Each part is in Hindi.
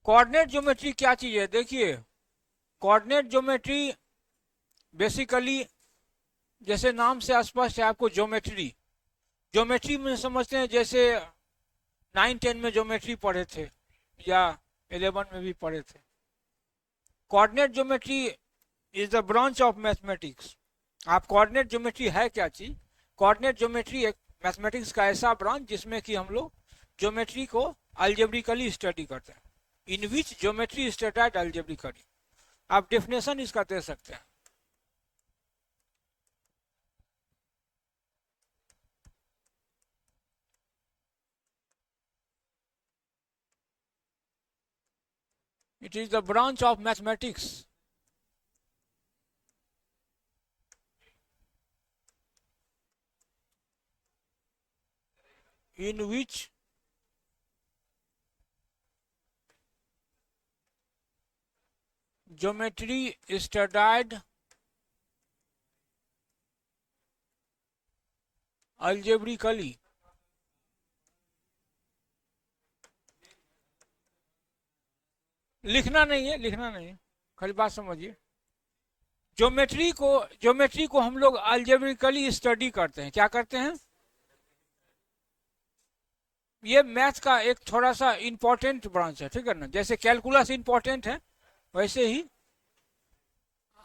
कोऑर्डिनेट ज्योमेट्री क्या चीज है? देखिए, कोऑर्डिनेट ज्योमेट्री बेसिकली जैसे नाम से स्पष्ट है आपको, ज्योमेट्री। ज्योमेट्री में समझते हैं जैसे 9 10 में ज्योमेट्री पढ़े थे या 11 में भी पढ़े थे। Coordinate geometry is the branch of mathematics. आप कोऑर्डिनेट ज्योमेट्री है क्या चीज? कोऑर्डिनेट ज्योमेट्री एक मैथमेटिक्स का ऐसा ब्रांच जिसमें कि हम लोग ज्योमेट्री को अल्जेब्रिकली स्टडी करते हैं। इन विच ज्योमेट्री स्टडीड अल्जेब्रिकली। आप डेफिनेशन इसका दे सकते हैं। It is the branch of mathematics in which geometry is studied algebraically। लिखना नहीं है, लिखना नहीं है, खाली बात समझिए। ज्योमेट्री को हम लोग अलजेब्रिकली स्टडी करते हैं। क्या करते हैं? ये मैथ का एक थोड़ा सा इंपॉर्टेंट ब्रांच है, ठीक है ना। जैसे कैलकुलस इंपॉर्टेंट है, वैसे ही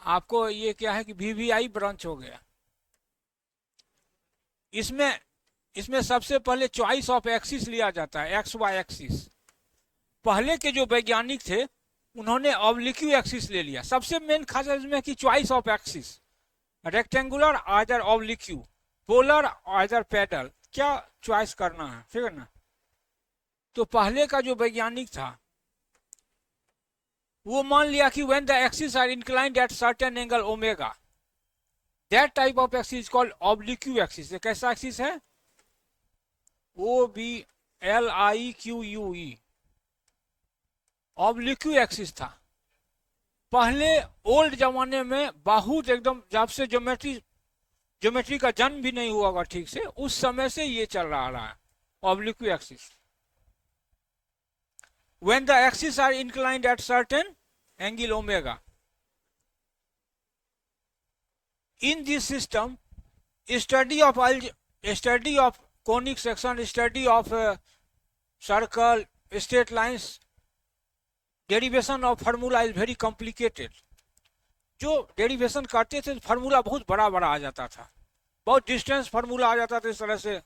आपको ये क्या है कि वीवीआई ब्रांच हो गया। इसमें इसमें सबसे पहले चॉइस ऑफ एक्सिस लिया जाता है, एक्स वाई एक्सिस। पहले के जो वैज्ञानिक थे उन्होंने ऑब्लिक्यू एक्सिस ले लिया। सबसे मेन खास इसमें कि choice of axis, rectangular either oblique, polar either pedal, क्या चॉइस करना है, ठीक है ना। तो पहले का जो वैज्ञानिक था वो मान लिया कि when the axis are inclined at certain angle omega, that type of axis called oblique axis. कैसा एक्सिस है? OBLIQUE, ऑब्लिक्यू एक्सिस था। पहले ओल्ड जमाने में बहुत एकदम, जब से ज्योमेट्री का जन्म भी नहीं हुआ होगा ठीक से, उस समय से ये चल रहा है ऑब्लिक्यू axis. when the axes are inclined at certain angle omega, in this system study of conic section, study of circle, straight lines, derivation of formula is very complicated। जो डेरिवेशन करते थे फार्मूला बहुत बड़ा बड़ा आ जाता था, बहुत डिस्टेंस फार्मूला आ जाता था। इस तरह से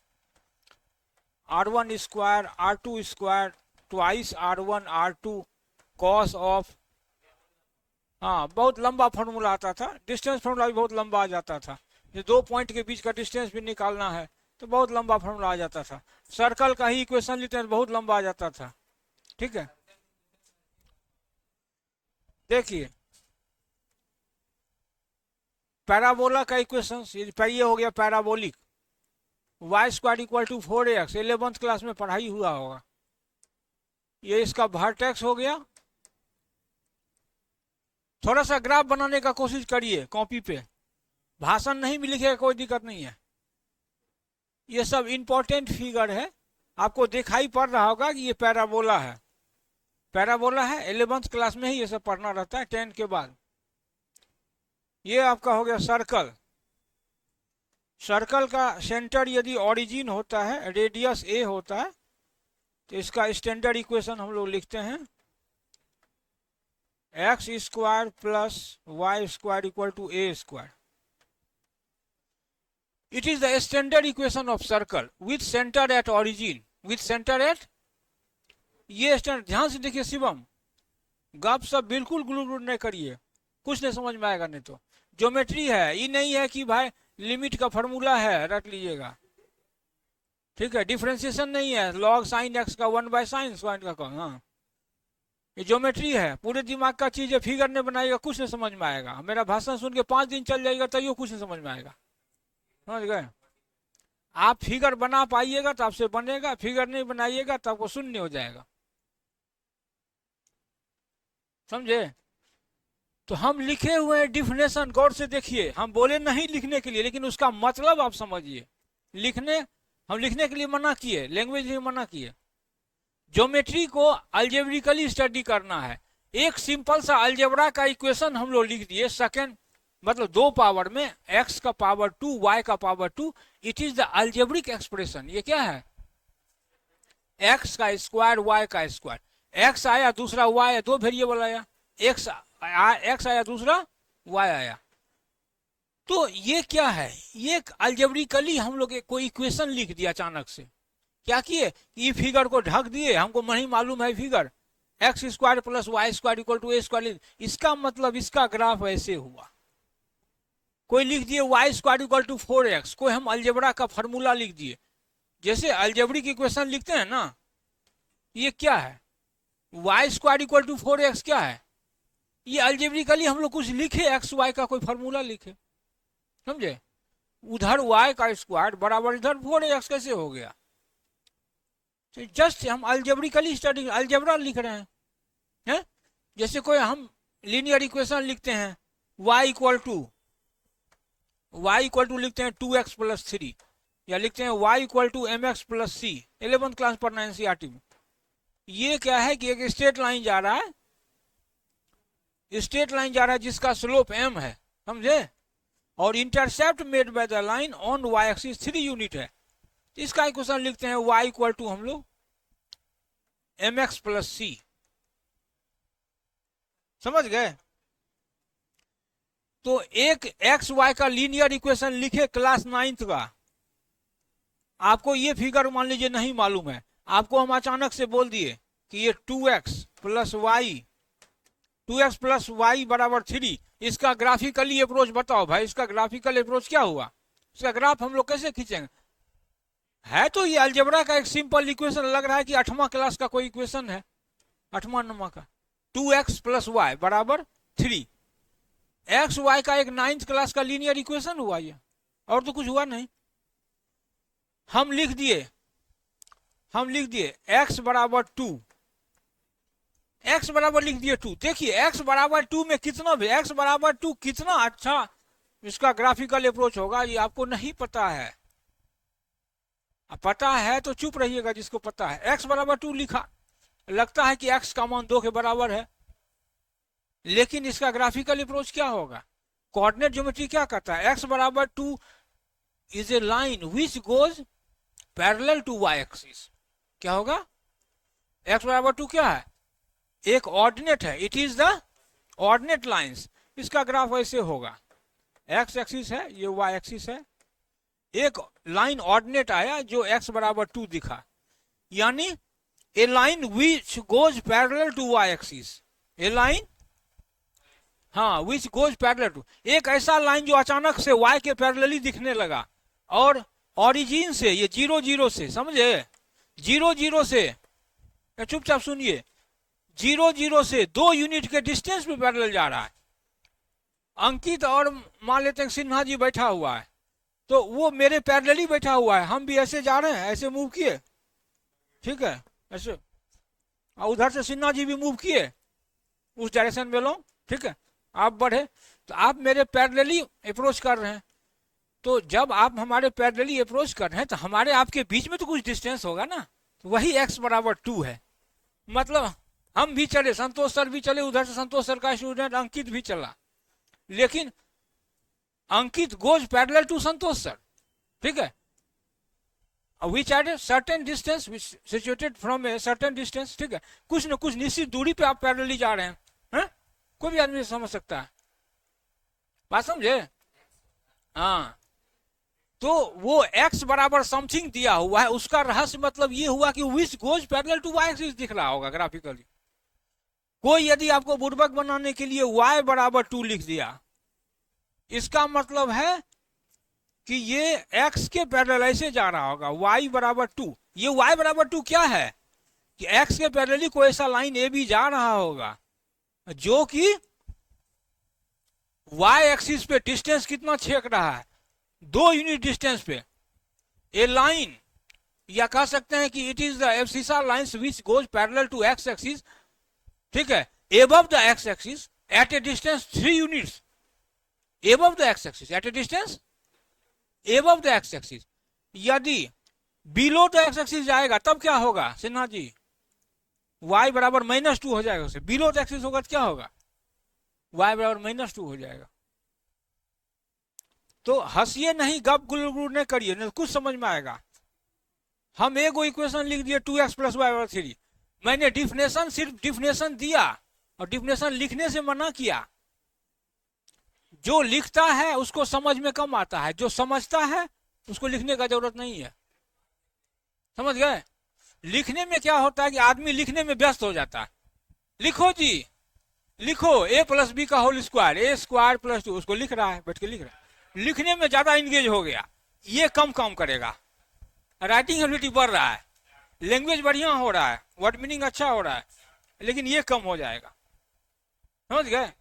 R1 square R2 square twice R1 R2 cos of, हाँ बहुत लंबा फार्मूला आता था। डिस्टेंस फार्मूला भी बहुत लंबा आ जाता था। ये दो पॉइंट के बीच का डिस्टेंस भी निकालना है तो बहुत लंबा फार्मूला आ जाता था। सर्कल का ही इक्वेशन लेते हैं बहुत लंबा आ जाता था, ठीक है। देखिए पैराबोला का इक्वेशन, ये हो गया parabolic. Y square equal to 4x, 11th class में पढ़ाई हुआ होगा। ये इसका वर्टेक्स हो गया। थोड़ा सा ग्राफ बनाने का कोशिश करिए कॉपी पे, भाषण नहीं भी लिखेगा कोई दिक्कत नहीं है। ये सब इंपॉर्टेंट फिगर है, आपको दिखाई पड़ रहा होगा कि ये पैराबोला है। पैराबोला है, 11th क्लास में ही ये सब पढ़ना रहता है 10 के बाद। ये आपका हो गया सर्कल। सर्कल का सेंटर यदि ओरिजिन होता है, रेडियस a होता है, तो इसका स्टैंडर्ड इक्वेशन हम लोग लिखते हैं X square plus Y square equal to A square. It is the standard equation of circle with centre at origin, with centre at, ये स्टैंडर्ड। ध्यान से देखिए शिवम, गप सब बिल्कुल गुलगुल नहीं करिए, कुछ नहीं समझ में आएगा नहीं तो। ज्योमेट्री है, ये नहीं है कि भाई लिमिट का फॉर्मूला है रख लीजिएगा, ठीक है। डिफ्रेंसिएशन नहीं है, लॉग साइन एक्स का 1/sin स्क्वायर का कौन, हाँ ये ज्योमेट्री है। पूरे दिमाग का चीज है, फिगर नहीं बनाएगा कुछ नहीं समझ में आएगा। मेरा भाषण सुन के 5 दिन चल जाएगा तैयो कुछ नहीं समझ में आएगा, समझ गए। आप फिगर बना पाइएगा तो आपसे बनेगा, फिगर नहीं बनाइएगा तो आपको शून्य हो जाएगा, समझे। तो हम लिखे हुए हैं डिफिनेशन, गौर से देखिए। हम बोले नहीं लिखने के लिए, लेकिन उसका मतलब आप समझिए। हम लिखने के लिए मना किए, लैंग्वेज लिए मना किए। ज्योमेट्री को अलजेब्रिकली स्टडी करना है। एक सिंपल सा अलजेब्रा का इक्वेशन हम लोग लिख दिए, सेकेंड मतलब 2 पावर में, x का पावर 2 y का power 2, it is the algebraic expression. ये क्या है? x का स्क्वायर y का स्क्वायर, x आया दूसरा y आया, 2 वेरिएबल आया, x आया दूसरा y आया। तो ये क्या है? ये अलजेब्रिकली हम लोग कोई इक्वेशन लिख दिया अचानक से। क्या किए? ये फिगर को ढक दिए, हमको नहीं मालूम है figure, X square plus Y square equal to A square, इसका मतलब इसका ग्राफ ऐसे हुआ। कोई लिख दिए Y square equal to 4x, कोई हम अलजेब्रा का फॉर्मूला लिख दिए। जैसे अलजेब्रिक इक्वेशन लिखते हैं ना, ये क्या है? Y square equal to 4x क्या है? ये अलजेब्रिकली हम लोग कुछ लिखे, एक्स वाई का कोई फॉर्मूला लिखे, समझे? उधर y का स्क्वायर बराबर इधर 4x कैसे हो गया? तो जस्ट हम अलजेब्रिकली स्टडी अलजेब्रा लिख रहे हैं। जैसे कोई हम लीनियर इक्वेशन लिखते हैं, y इक्वल टू लिखते हैं 2x प्लस 3, या लिखते हैं y equal to mx plus c, 11th class पढ़ना एनसीईआरटी में। ये क्या है कि एक स्ट्रेट लाइन जा रहा है, जिसका स्लोप m है, समझे? और intercept made by the line on y axis 3 unit है। इसका इक्वेशन लिखते हैं y इक्वल टू हम लोग mx प्लस c, समझ गए? तो एक एक्स वाई का लीनियर इक्वेशन लिखे क्लास 9th का। आपको ये फिगर मान लीजिए नहीं मालूम है, आपको हम अचानक से बोल दिए कि ये 2x प्लस वाई बराबर 3, इसका ग्राफिकली अप्रोच बताओ भाई, इसका ग्राफिकल अप्रोच क्या हुआ? इसका ग्राफ हम लोग कैसे खींचेंगे? है तो ये अलजेब्रा का एक सिंपल इक्वेशन, लग रहा है कि 8वां क्लास का कोई इक्वेशन है, 8वां नंबर का। 2x प्लस वाई बराबर 3, एक्स वाई का एक 9th क्लास का लीनियर इक्वेशन हुआ ये, और तो कुछ हुआ नहीं। हम लिख दिए x बराबर 2, x बराबर लिख दिए 2। देखिए x बराबर 2 में कितना भी, x बराबर 2 कितना अच्छा इसका ग्राफिकल अप्रोच होगा, ये आपको नहीं पता है। पता है तो चुप रहिएगा, जिसको पता है। x बराबर 2 लिखा, लगता है कि x का मान 2 के बराबर है, लेकिन इसका ग्राफिकल अप्रोच क्या होगा? कोऑर्डिनेट ज्योमेट्री क्या कहता है? x बराबर 2 is a line which goes parallel to y axis. क्या होगा? x बराबर 2 क्या है? एक ऑर्डिनेट है, it is the ordinate lines. इसका ग्राफ ऐसे होगा, x एक्सिस है, ये y एक्सिस है, एक लाइन ऑर्डिनेट आया जो x बराबर 2 दिखा, यानी a line which goes parallel to y axis, a line, हाँ, विच गोज पैरेलल टू, एक ऐसा लाइन जो अचानक से y के पैरेलली दिखने लगा, और ओरिजिन से, ये 0 0 से, समझे? 0 0 से, चुपचाप सुनिए, 0 0 से 2 यूनिट के डिस्टेंस पे पैरेलल जा रहा है। अंकित और मान लेते हैं सिन्हा जी बैठा हुआ है, तो वो मेरे पैरेलली बैठा हुआ है, हम भी ऐसे जा रहे हैं, ऐसे मूव किए, ठीक है, ऐसे, और उधर से सिन्हा जी भी मूव किए उस डायरेक्शन में लो, ठीक है, आप बढ़े, तो आप मेरे पैरेलली अप्रोच कर रहे हैं। तो जब आप हमारे पैरेलली अप्रोच कर रहे हैं, तो हमारे आपके बीच में तो कुछ डिस्टेंस होगा ना, तो वही x बराबर 2 है। मतलब हम भी चले, संतोष सर भी चले, उधर से संतोष सर का स्टूडेंट अंकित भी चला, लेकिन Ankit goes parallel to Santosh sir, ठीक है, which at a certain distance, which situated from a certain distance, ठीक है, कुछ न कुछ निश्चित दूरी पे आप पैरेलली जा रहे हैं, कोई भी आदमी समझ सकता है, बात समझे? हाँ, तो वो x बराबर समथिंग दिया हुआ है, उसका रहस्य मतलब ये हुआ कि which goes parallel to y axis दिख रहा होगा ग्राफिकली। कोई यदि आपको बुर्बक बनाने के लिए y बराबर 2 लिख दिया, इसका मतलब है कि ये x के पैरेलल ऐसे जा रहा होगा, y बराबर 2। ये y बराबर 2 क्या है कि x के पैरेलली कोई ऐसा लाइन ए बी जा रहा होगा जो कि y एक्सिस पे डिस्टेंस कितना छेक रहा है, 2 यूनिट डिस्टेंस पे। ए लाइन, या कह सकते हैं कि it is the abscissa lines which goes parallel to x axis, ठीक है, above the x axis at a distance 3 units, above the x axis at a distance above the x axis. यदि बिलो द x एक्सिस जाएगा तब क्या होगा सिन्हा जी? y बराबर -2 हो जाएगा, उसे बिलो एक्सिस होगा तो क्या होगा, y बराबर -2 हो जाएगा। तो हंसिए नहीं, गप गुलगुल नहीं करिए, नहीं कुछ समझ में आएगा। हम एगो इक्वेशन लिख दिए 2x + y = 3, मैंने डिफिनेशन सिर्फ डिफिनेशन दिया और डिफिनेशन लिखने से मना किया। जो लिखता है उसको समझ में कम आता है, जो समझता है उसको लिखने का जरूरत नहीं है, समझ गए। लिखने में क्या होता है कि आदमी लिखने में व्यस्त हो जाता है, लिखो जी लिखो a + b का होल स्क्वायर, a² + 2, उसको लिख रहा है, बैठ के लिख रहा है, लिखने में ज्यादा इंगेज हो गया, ये कम काम करेगा। राइटिंग एबिलिटी बढ़ रहा है, लैंग्वेज बढ़िया हो रहा है, वर्ड मीनिंग अच्छा हो रहा है, लेकिन ये कम हो जाएगा, समझ गए।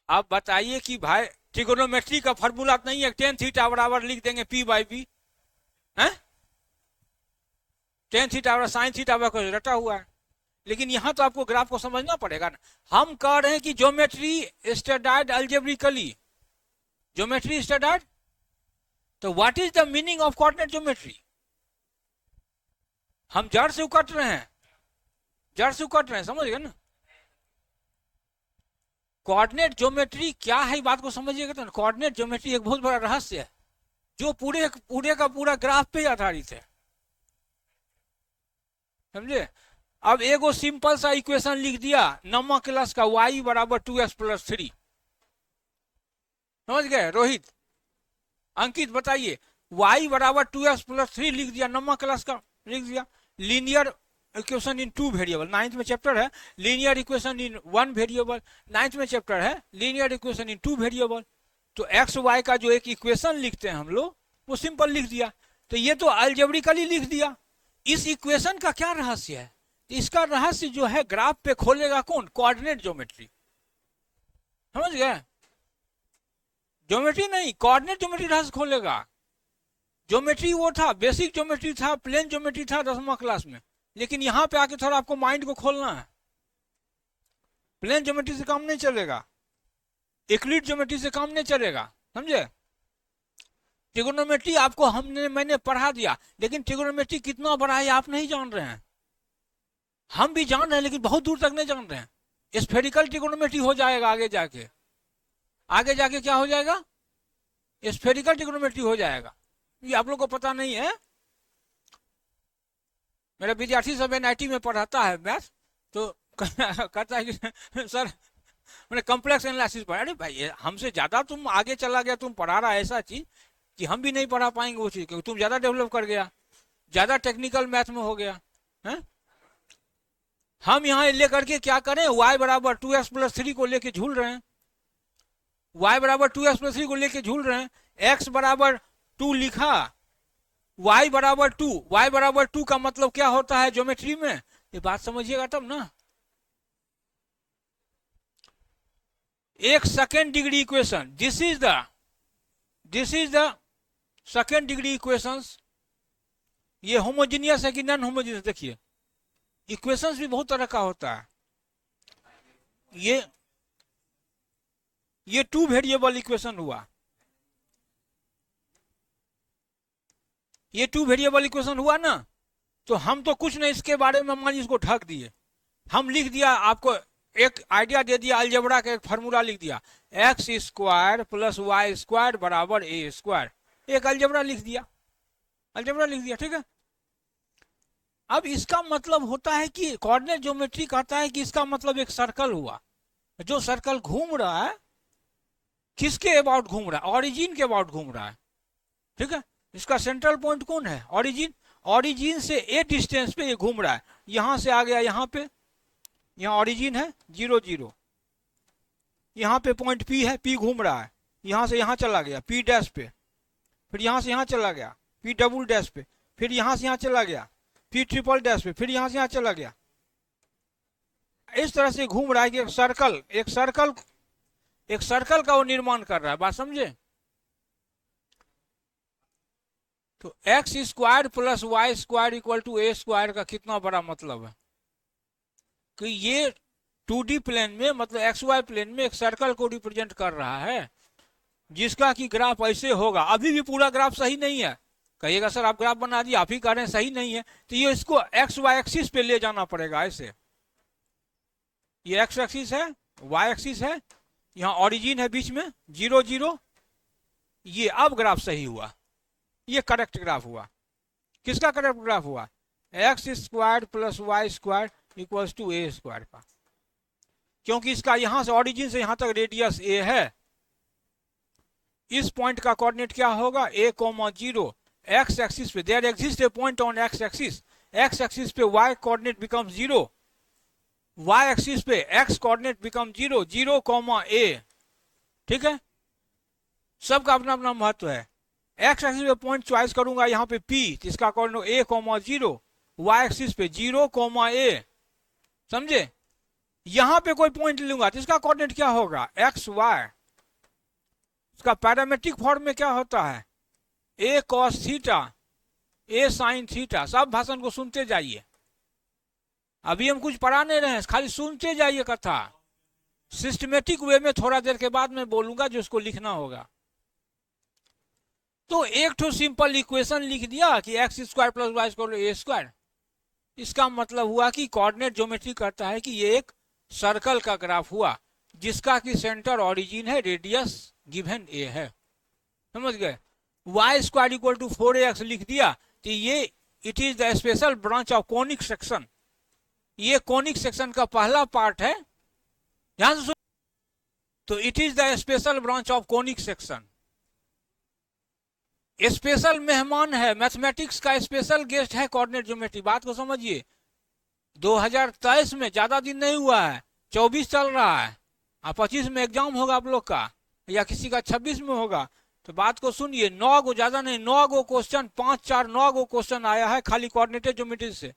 आप बताइए कि भाई ट्रिगोनोमेट्री का फॉर्मूला नहीं है, tan थीटा बराबर लिख देंगे p/b, है tan थीटा बराबर sin थीटा बराबर रटा हुआ है। लेकिन यहां तो आपको ग्राफ को समझना पड़ेगा ना। हम कह रहे हैं कि geometry studied algebraically, geometry studied, तो what is the meaning of coordinate geometry. हम जड़ से उकट रहे हैं, जड़ से उकट रहे हैं, समझ गए ना। कोऑर्डिनेट ज्योमेट्री क्या है, बात को समझिएगा। तो कोऑर्डिनेट ज्योमेट्री एक बहुत बड़ा रहस्य है जो पूरे पूरे का पूरा ग्राफ पे आधारित है, समझे। अब एगो सिंपल सा इक्वेशन लिख दिया 9वीं क्लास का, y बराबर 2x + 3, समझ गए। रोहित, अंकित बताइए, y बराबर 2x + 3 लिख दिया, 9वीं क्लास का लिख दिया। Linear equation in 2 variable, 9th में चैप्टर है linear equation in 1 variable, 9th में चैप्टर है लीनियर इक्वेशन इन 2 वेरिएबल। तो एक्स वाई का जो एक इक्वेशन लिखते हैं हम लोग, वो सिंपल लिख दिया। तो ये तो अलजेब्रिकली लिख दिया। इस इक्वेशन का क्या रहस्य है, इसका रहस्य जो है ग्राफ पे खोलेगा कौन, कोऑर्डिनेट ज्योमेट्री, समझ गए। ज्योमेट्री नहीं, कोऑर्डिनेट ज्योमेट्री रहस्य खोलेगा। ज्योमेट्री वो था, बेसिक ज्योमेट्री था, प्लेन ज्योमेट्री था 10वीं क्लास में, लेकिन यहां पे आके थोड़ा आपको माइंड को खोलना है। प्लेन ज्योमेट्री से काम नहीं चलेगा, यूक्लिड ज्योमेट्री से काम नहीं चलेगा, समझे। ट्रिगोनोमेट्री आपको मैंने पढ़ा दिया, लेकिन ट्रिगोनोमेट्री कितना बड़ा है आप नहीं जान रहे हैं। हम भी जान रहे हैं लेकिन बहुत दूर तक नहीं जान रहे हैं। स्फेरिकल ट्रिगोनोमेट्री हो जाएगा आगे जाके, आगे जाके क्या हो जाएगा, स्फेरिकल ट्रिगोनोमेट्री हो जाएगा। ये आप लोग को पता नहीं है। मेरा विद्यार्थी सब NIT में पढ़ाता है मैथ, तो कहता है कि सर मैंने कॉम्प्लेक्स एनालिसिस पढ़ा। अरे भाई हमसे ज्यादा तुम आगे चला गया, तुम पढ़ा रहा है ऐसा चीज कि हम भी नहीं पढ़ा पाएंगे वो चीज, क्योंकि तुम ज्यादा डेवलप कर गया, ज्यादा टेक्निकल मैथ में हो गया है। हम यहाँ लेकर के क्या करें, y बराबर 2x + 3 को लेके झूल रहे हैं, y बराबर 2x + 3 को लेके झूल रहे हैं। x बराबर 2 लिखा, y बराबर 2, y बराबर 2 का मतलब क्या होता है ज्योमेट्री में, ये बात समझिएगा तब ना। एक second degree equation, this is the second degree equations. ये होमोजीनियस है कि नॉन होमोजीनियस, देखिए इक्वेशंस भी बहुत तरह का होता है। ये 2 वेरिएबल इक्वेशन हुआ, ये 2 वेरिएबल इक्वेशन हुआ ना। तो हम तो कुछ नहीं इसके बारे में मान इसको ढक दिए, हम लिख दिया, आपको एक आइडिया दे दिया, अलजेब्रा का एक फार्मूला लिख दिया, x² + y² बराबर a², एक अलजेब्रा लिख दिया, अलजेब्रा लिख दिया, ठीक है। अब इसका मतलब होता है कि कोऑर्डिनेट ज्योमेट्री कहता है कि इसका मतलब एक सर्कल हुआ, जो सर्कल घूम रहा है किसके अबाउट घूम रहा है, ओरिजिन के अबाउट घूम रहा है, ठीक है। इसका सेंट्रल पॉइंट कौन है, ओरिजिन। ओरिजिन से ए डिस्टेंस पे ये घूम रहा है, यहां से आ गया यहाँ पे, यहाँ ओरिजिन है 0 0, यहाँ पे पॉइंट P है, P घूम रहा है, यहां से यहाँ चला गया P' पे, फिर यहां से यहाँ चला गया P" पे, फिर यहां से यहाँ चला गया P" पे, फिर यहां से यहाँ चला गया। इस तरह से घूम रहा है कि एक सर्कल का वो निर्माण कर रहा है, बात समझे। तो x² + y² = a² का कितना बड़ा मतलब है कि ये 2D प्लेन में, मतलब XY प्लेन में एक सर्कल को रिप्रेजेंट कर रहा है, जिसका कि ग्राफ ऐसे होगा। अभी भी पूरा ग्राफ सही नहीं है, कहिएगा सर आप ग्राफ बना दिए, आप ही कह रहे हैं सही नहीं है, तो ये इसको एक्स वाई एक्सिस पे ले जाना पड़ेगा ऐसे। ये एक्स एक्सिस है, वाई एक्सिस है, यहाँ ओरिजिन है बीच में 0 0, ये अब ग्राफ सही हुआ, ये करेक्ट ग्राफ हुआ। किसका करेक्ट ग्राफ हुआ? X square plus Y square equals to A square का, क्योंकि इसका यहां से ओरिजिन से यहां तक रेडियस ए है। इस पॉइंट का कोऑर्डिनेट क्या होगा? a, 0। एक्स एक्सिस पे there exist a point on X axis, X axis पे y coordinate become 0, y axis पे x कोऑर्डिनेट बिकम 0, 0, a। ठीक है, सबका अपना अपना महत्व है। एक्स एक्सिस पे पॉइंट चॉइस करूंगा यहाँ पे p, जिसका कोऑर्डिनेट a, 0, y एक्सिस पे 0, a। समझे? यहां पे कोई पॉइंट लूंगा तो इसका कोऑर्डिनेट क्या होगा? X Y. इसका पैरामेट्रिक फॉर्म में क्या होता है? A cos theta, A sine theta. सब भाषण को सुनते जाइए, अभी हम कुछ पढ़ा नहीं रहे हैं, खाली सुनते जाइए कथा। सिस्टमेटिक वे में थोड़ा देर के बाद मैं बोलूंगा जो उसको लिखना होगा। तो एक तो सिंपल इक्वेशन लिख दिया कि x square plus Y square a square. इसका मतलब हुआ कि कोऑर्डिनेट ज्योमेट्री करता है कि ये एक सर्कल का ग्राफ हुआ जिसका कि सेंटर ओरिजिन है, रेडियस गिवन ए है। समझ गए? Y square equal to 4ax लिख दिया तो ये it is the special branch of conic section. ये कोनिक सेक्शन का पहला पार्ट है, ध्यान से। तो it is the special branch of conic section. Special मेहमान है, मैथमेटिक्स का स्पेशल गेस्ट है कोऑर्डिनेट ज्योमेट्री। बात को समझिए। 2023 में ज्यादा दिन नहीं हुआ है, 24 चल रहा है, 25 में एग्जाम होगा आप लोग का, या किसी का 26 में होगा। तो बात को सुनिए, 9 गो, ज्यादा नहीं, 9 गो क्वेश्चन, 5 4 9 गो क्वेश्चन आया है खाली कोऑर्डिनेटेड ज्योमेट्री से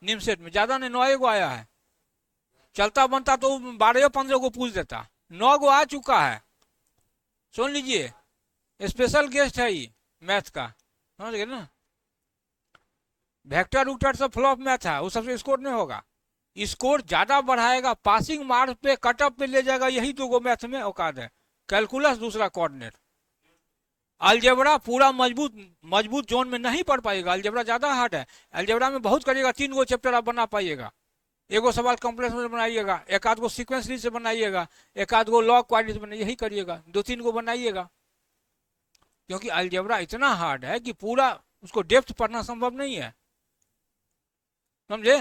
निमसेट में। ज्यादा नहीं, 9 गो आया है। चलता बनता तो 12 15 को पूछ देता, 9 गो आ चुका है। सुन लीजिए, स्पेशल गेस्ट है ये मैथ का, समझ गए ना। वेक्टर उक्टर सब फ्लॉप मैथ है, वो सबसे स्कोर नहीं होगा। स्कोर ज्यादा बढ़ाएगा, पासिंग मार्क्स पे, कट ऑफ पे ले जाएगा, यही 2 गो मैथ में औकात है। कैलकुलस, दूसरा कोऑर्डिनेट। अलजेब्रा पूरा मजबूत जोन में नहीं पढ़ पाएगा, अलजेब्रा ज्यादा हार्ड है। अलजेब्रा में बहुत करिएगा, 3 गो चैप्टर आप बना पाइएगा। एगो सवाल कॉम्प्लेक्स में बनाइएगा, एक आध गो सीक्वेंस से बनाइएगा, एक आध गो लॉग क्वाड्रेटिक से बनाइए, यही करिएगा, 2-3 गो बनाइएगा। क्योंकि अलजेब्रा इतना हार्ड है कि पूरा उसको डेप्थ पढ़ना संभव नहीं है, समझे।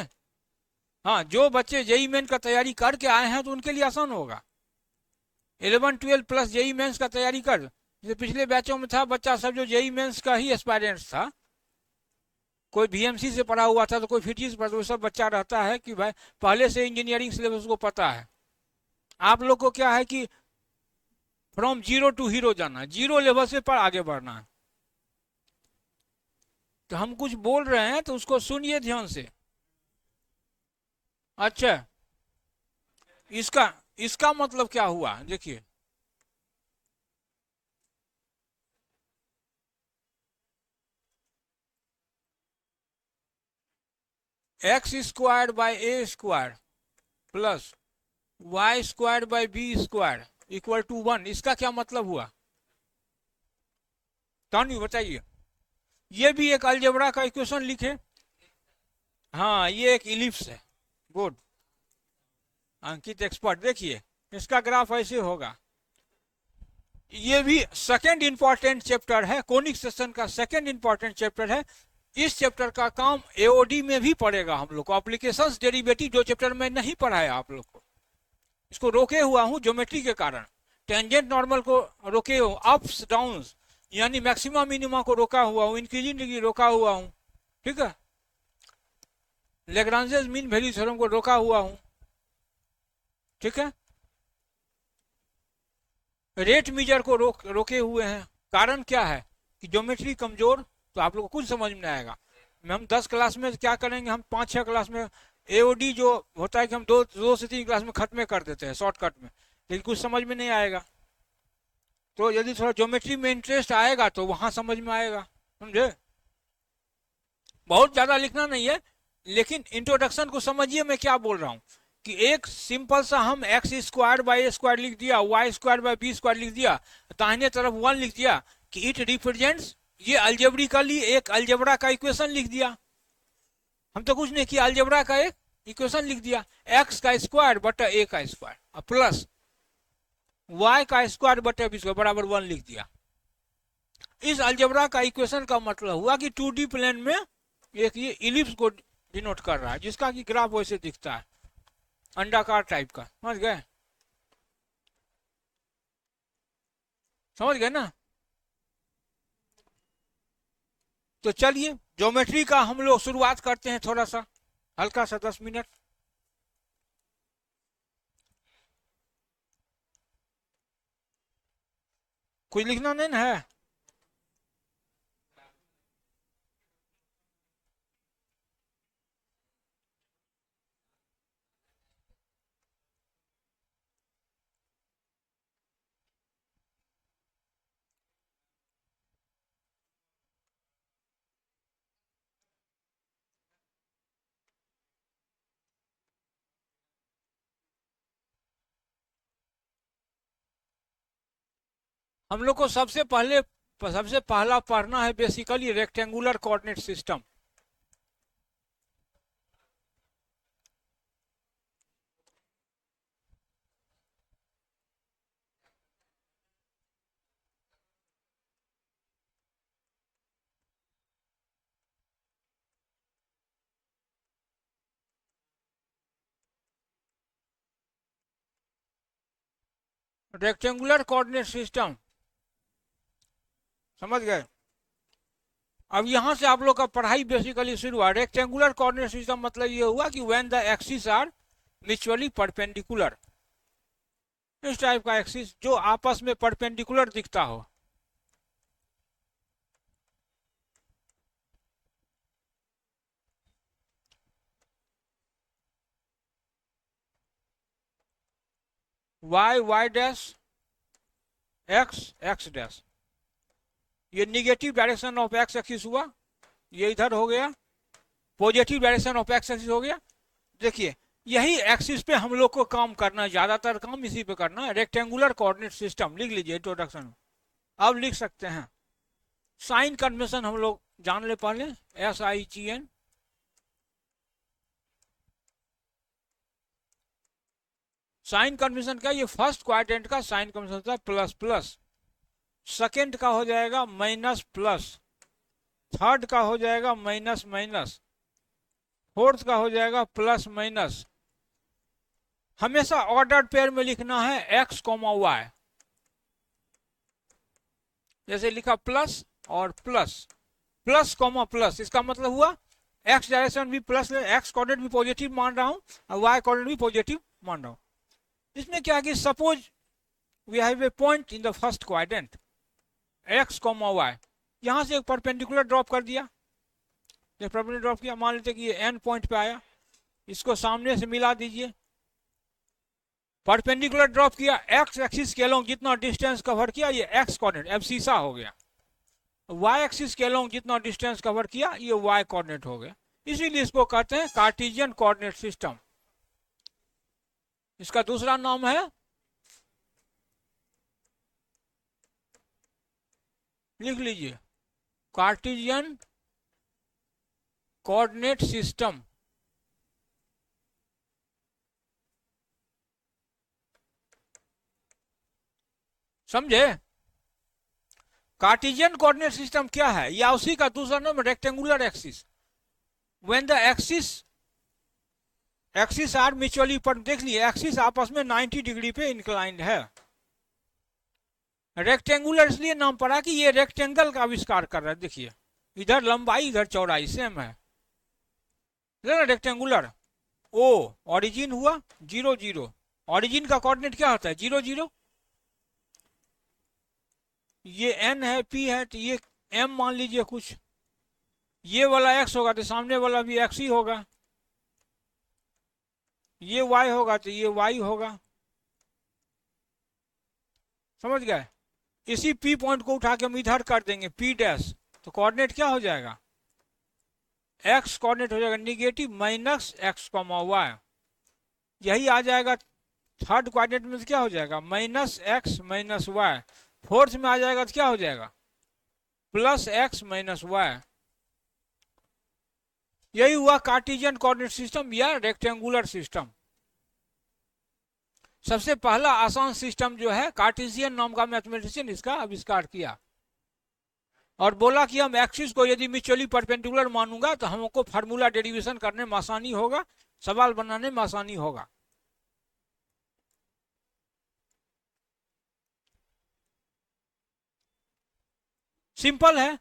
हाँ, जो बच्चे जेई मेन का तैयारी करके आए हैं तो उनके लिए आसान होगा। 11 12 प्लस जेई मेंस का तैयारी कर, जैसे पिछले बैचों में था बच्चा सब जो जेई मेंस का ही एस्पायरेंट्स था, कोई बीएमसी से पढ़ा हुआ था तो कोई फिजिक्स से पढ़ा, वो सब बच्चा रहता है कि भाई पहले से इंजीनियरिंग सिलेबस को पता है। आप लोग को क्या है कि फ्रॉम 0 टू हीरो जाना, 0 लेवल से पर आगे बढ़ना है। तो हम कुछ बोल रहे हैं तो उसको सुनिए ध्यान से। अच्छा, इसका मतलब क्या हुआ देखिए। X square by A square plus Y square by B square equal to 1, इसका क्या मतलब हुआ? तानी बताइए। ये भी एक अलजेब्रा का इक्वेशन लिखे। हाँ, ये एक इलिप्स है। गुड, अंकित एक्सपर्ट। देखिए इसका ग्राफ ऐसे होगा। ये भी सेकंड इंपॉर्टेंट चैप्टर है, कोनिक सेक्शन का सेकंड इंपॉर्टेंट चैप्टर है। इस चैप्टर का काम एओडी में भी पड़ेगा हम लोग को, एप्लीकेशंस डेरिवेटिव, जो चैप्टर में नहीं पढ़ाया आप लोग को। इसको रोके हुआ हूं ज्योमेट्री के कारण, टेंजेंट नॉर्मल को रोके हूं, अप्स डाउन्स यानी मैक्सिमम मिनिमा को रोका हुआ हूं, इंक्रीजिंग डिग्री रोका हुआ हूं, ठीक है। लेग्रांजेस मीन वैल्यू थ्योरम को रोका हुआ हूं, ठीक है। रेट मीजर को रोके हुए हैं। कारण क्या है कि ज्योमेट्री कमजोर, तो आप लोग को कुछ समझ में आएगा। हम 10 क्लास में क्या करेंगे, हम 5-6 क्लास में एओडी जो होता है कि हम 2 से 3 क्लास में खत्म कर देते हैं शॉर्टकट में, लेकिन कुछ समझ में नहीं आएगा। तो यदि थोड़ा ज्योमेट्री में इंटरेस्ट आएगा तो वहां समझ में आएगा, समझे। बहुत ज्यादा लिखना नहीं है, लेकिन इंट्रोडक्शन को समझिए मैं क्या बोल रहा हूं। कि एक सिंपल सा हम X square by A square लिख दिया, Y square by B square लिख दिया, दाहिने तरफ 1 लिख दिया कि इट रिप्रेजेंट्स ये अलजेब्रिकली एक अलजेब्रा का इक्वेशन लिख दिया, हम तो कुछ नहीं किया, अलजेब्रा का एक इक्वेशन लिख दिया, एक्स का स्क्वायर बटा ए का स्क्वायर और प्लस वाई का स्क्वायर बटा बी स्क्वायर बराबर 1 लिख दिया। इस अलजेब्रा का इक्वेशन का मतलब हुआ कि 2D प्लेन में एक ये इलिप्स को डिनोट कर रहा है, जिसका कि ग्राफ वैसे दिखता है, अंडाकार टाइप का। समझ गए? समझ गए ना? तो चलिए ज्योमेट्री का हम लोग शुरुआत करते हैं, थोड़ा सा हल्का सा 10 मिनट। कुछ लिखना नहीं ना है? हम लोग को सबसे पहला पढ़ना है basically rectangular coordinate system. Rectangular coordinate system समझ गए? अब यहां से आप लोग का पढ़ाई बेसिकली शुरू हुआ। रेक्टेंगुलर कोऑर्डिनेट सिस्टम मतलब ये हुआ कि when the axis are mutually perpendicular, इस टाइप का एक्सिस जो आपस में परपेंडिकुलर दिखता हो। Y y dash, x x dash, ये negative direction of x axis हुआ, ये इधर हो गया, positive direction of x axis हो गया। देखिए यही एक्सिस पे हम लोग को काम करना है, ज्यादातर काम इसी पे करना है। रेक्टेंगुलर कोऑर्डिनेट सिस्टम लिख लीजिए इंट्रोडक्शन। अब लिख सकते हैं साइन कन्वेंशन, हम लोग जान ले पहले, SIGN। साइन कन्वेंशन का ये फर्स्ट क्वाड्रेंट का साइन कन्वेंशन होता है प्लस प्लस, सेकेंड का हो जाएगा माइनस प्लस, थर्ड का हो जाएगा माइनस माइनस, फोर्थ का हो जाएगा प्लस माइनस। हमेशा ऑर्डर पेयर में लिखना है एक्स कॉमा वाई, जैसे लिखा प्लस और प्लस, प्लस कॉमा प्लस, इसका मतलब हुआ एक्स डायरेक्शन भी प्लस, एक्स कोऑर्डिनेट भी पॉजिटिव मान रहा हूं और वाई कोऑर्डिनेट भी पॉजिटिव मान रहा हूं। इसमें क्या कि suppose we have a point in the first quadrant X comma Y, यहां से एक परपेंडिकुलर ड्रॉप कर दिया, एक परपेंडिकुलर ड्रॉप किया, मान लेते कि ये एन पॉइंट पे आया, इसको सामने से मिला दीजिए, परपेंडिकुलर ड्रॉप किया, एक्स एक्सिस के अलोंग जितना डिस्टेंस कवर किया ये एक्स कोऑर्डिनेट, अब सीसा हो गया। वाई एक्सिस के अलोंग जितना डिस्टेंस कवर किया ये वाई कोऑर्डिनेट हो गया, इसीलिए इसको कहते हैं कार्टेशियन कोऑर्डिनेट सिस्टम। इसका दूसरा नाम है, लिख लीजिए, कार्टेशियन कोऑर्डिनेट सिस्टम। समझे? कार्टेशियन कोऑर्डिनेट सिस्टम क्या है, या उसी का दूसरा नाम rectangular axis. When the axis are mutually पर, देख लिए एक्सिस आपस में 90 डिग्री पे इंक्लाइंड है। रेक्टेंगुलर इसलिए नाम पड़ा कि ये रेक्टेंगल का आविष्कार कर रहा है। देखिए इधर लंबाई इधर चौड़ाई सेम है, रेक्टेंगुलर। ओ ओरिजिन हुआ 0 0, ओरिजिन का कोऑर्डिनेट क्या होता है 0 0, ये n है p है तो ये m मान लीजिए कुछ, ये वाला x होगा तो सामने वाला भी x ही होगा, ये y होगा तो ये y होगा। समझ गए? इसी p पॉइंट को उठा के हम इधर कर देंगे p डैश, तो कोऑर्डिनेट क्या हो जाएगा, x कोऑर्डिनेट हो जाएगा negative minus X comma Y, यही आ जाएगा। थर्ड क्वाड्रेंट में क्या हो जाएगा minus X minus Y, fourth में आ जाएगा तो क्या हो जाएगा प्लस एक्स माइनस वाई। यही हुआ कार्टेशियन कोऑर्डिनेट सिस्टम या रेक्टेंगुलर सिस्टम। सबसे पहला आसान सिस्टम जो है कार्टेशियन नाम का मैथमेटिशियन इसका आविष्कार किया और बोला कि हम एक्सिस को यदि म्यूचुअली परपेंडिकुलर मानूंगा तो हमको फार्मूला डेरिवेशन करने में आसानी होगा, सवाल बनाने में आसानी होगा। सिंपल है,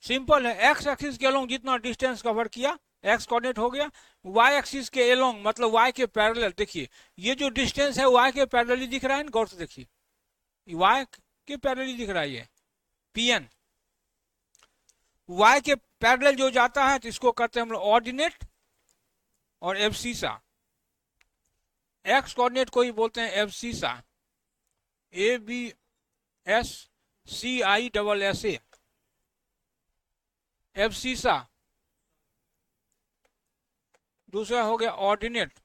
सिंपल है। एक्स एक्सिस के अलोंग जितना डिस्टेंस कवर किया एक्स कोऑर्डिनेट हो गया, वाई एक्सिस के अलोंग मतलब वाई के पैरेलल, देखिए ये जो डिस्टेंस है वाई के पैरेलल दिख रहा है ना, गौर से देखिए वाई के पैरेलल दिख रहा है ये पीएन। वाई के पैरेलल जो जाता है तो इसको कहते हैं हम लोग ऑर्डिनेट और एब्सिसा। एक्स कोऑर्डिनेट को ही बोलते हैं एब्सिसा, ABSCISSA, एब्सिसा। दूसरा हो गया ऑर्डिनेट,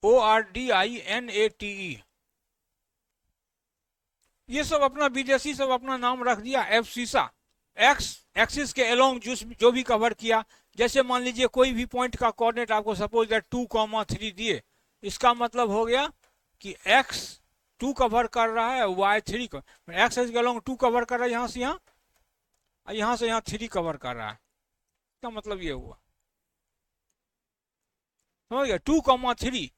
ORDINATE। ये सब अपना विदेशी सब अपना नाम रख दिया एब्सिसा। एक्स एक्सिस के अलोंग जो भी कवर किया, जैसे मान लीजिए कोई भी पॉइंट का कोऑर्डिनेट आपको सपोज दैट 2,3 दिए, इसका मतलब हो गया कि एक्स 2 कवर कर रहा है, वाई 3 को, एक्स के अलोंग 2 कवर कर रहा है यहाँ से यहाँ, यहाँ से यहाँ 3 कवर कर रहा है। इसका मतलब ये हुआ, समझ गया, 2,3।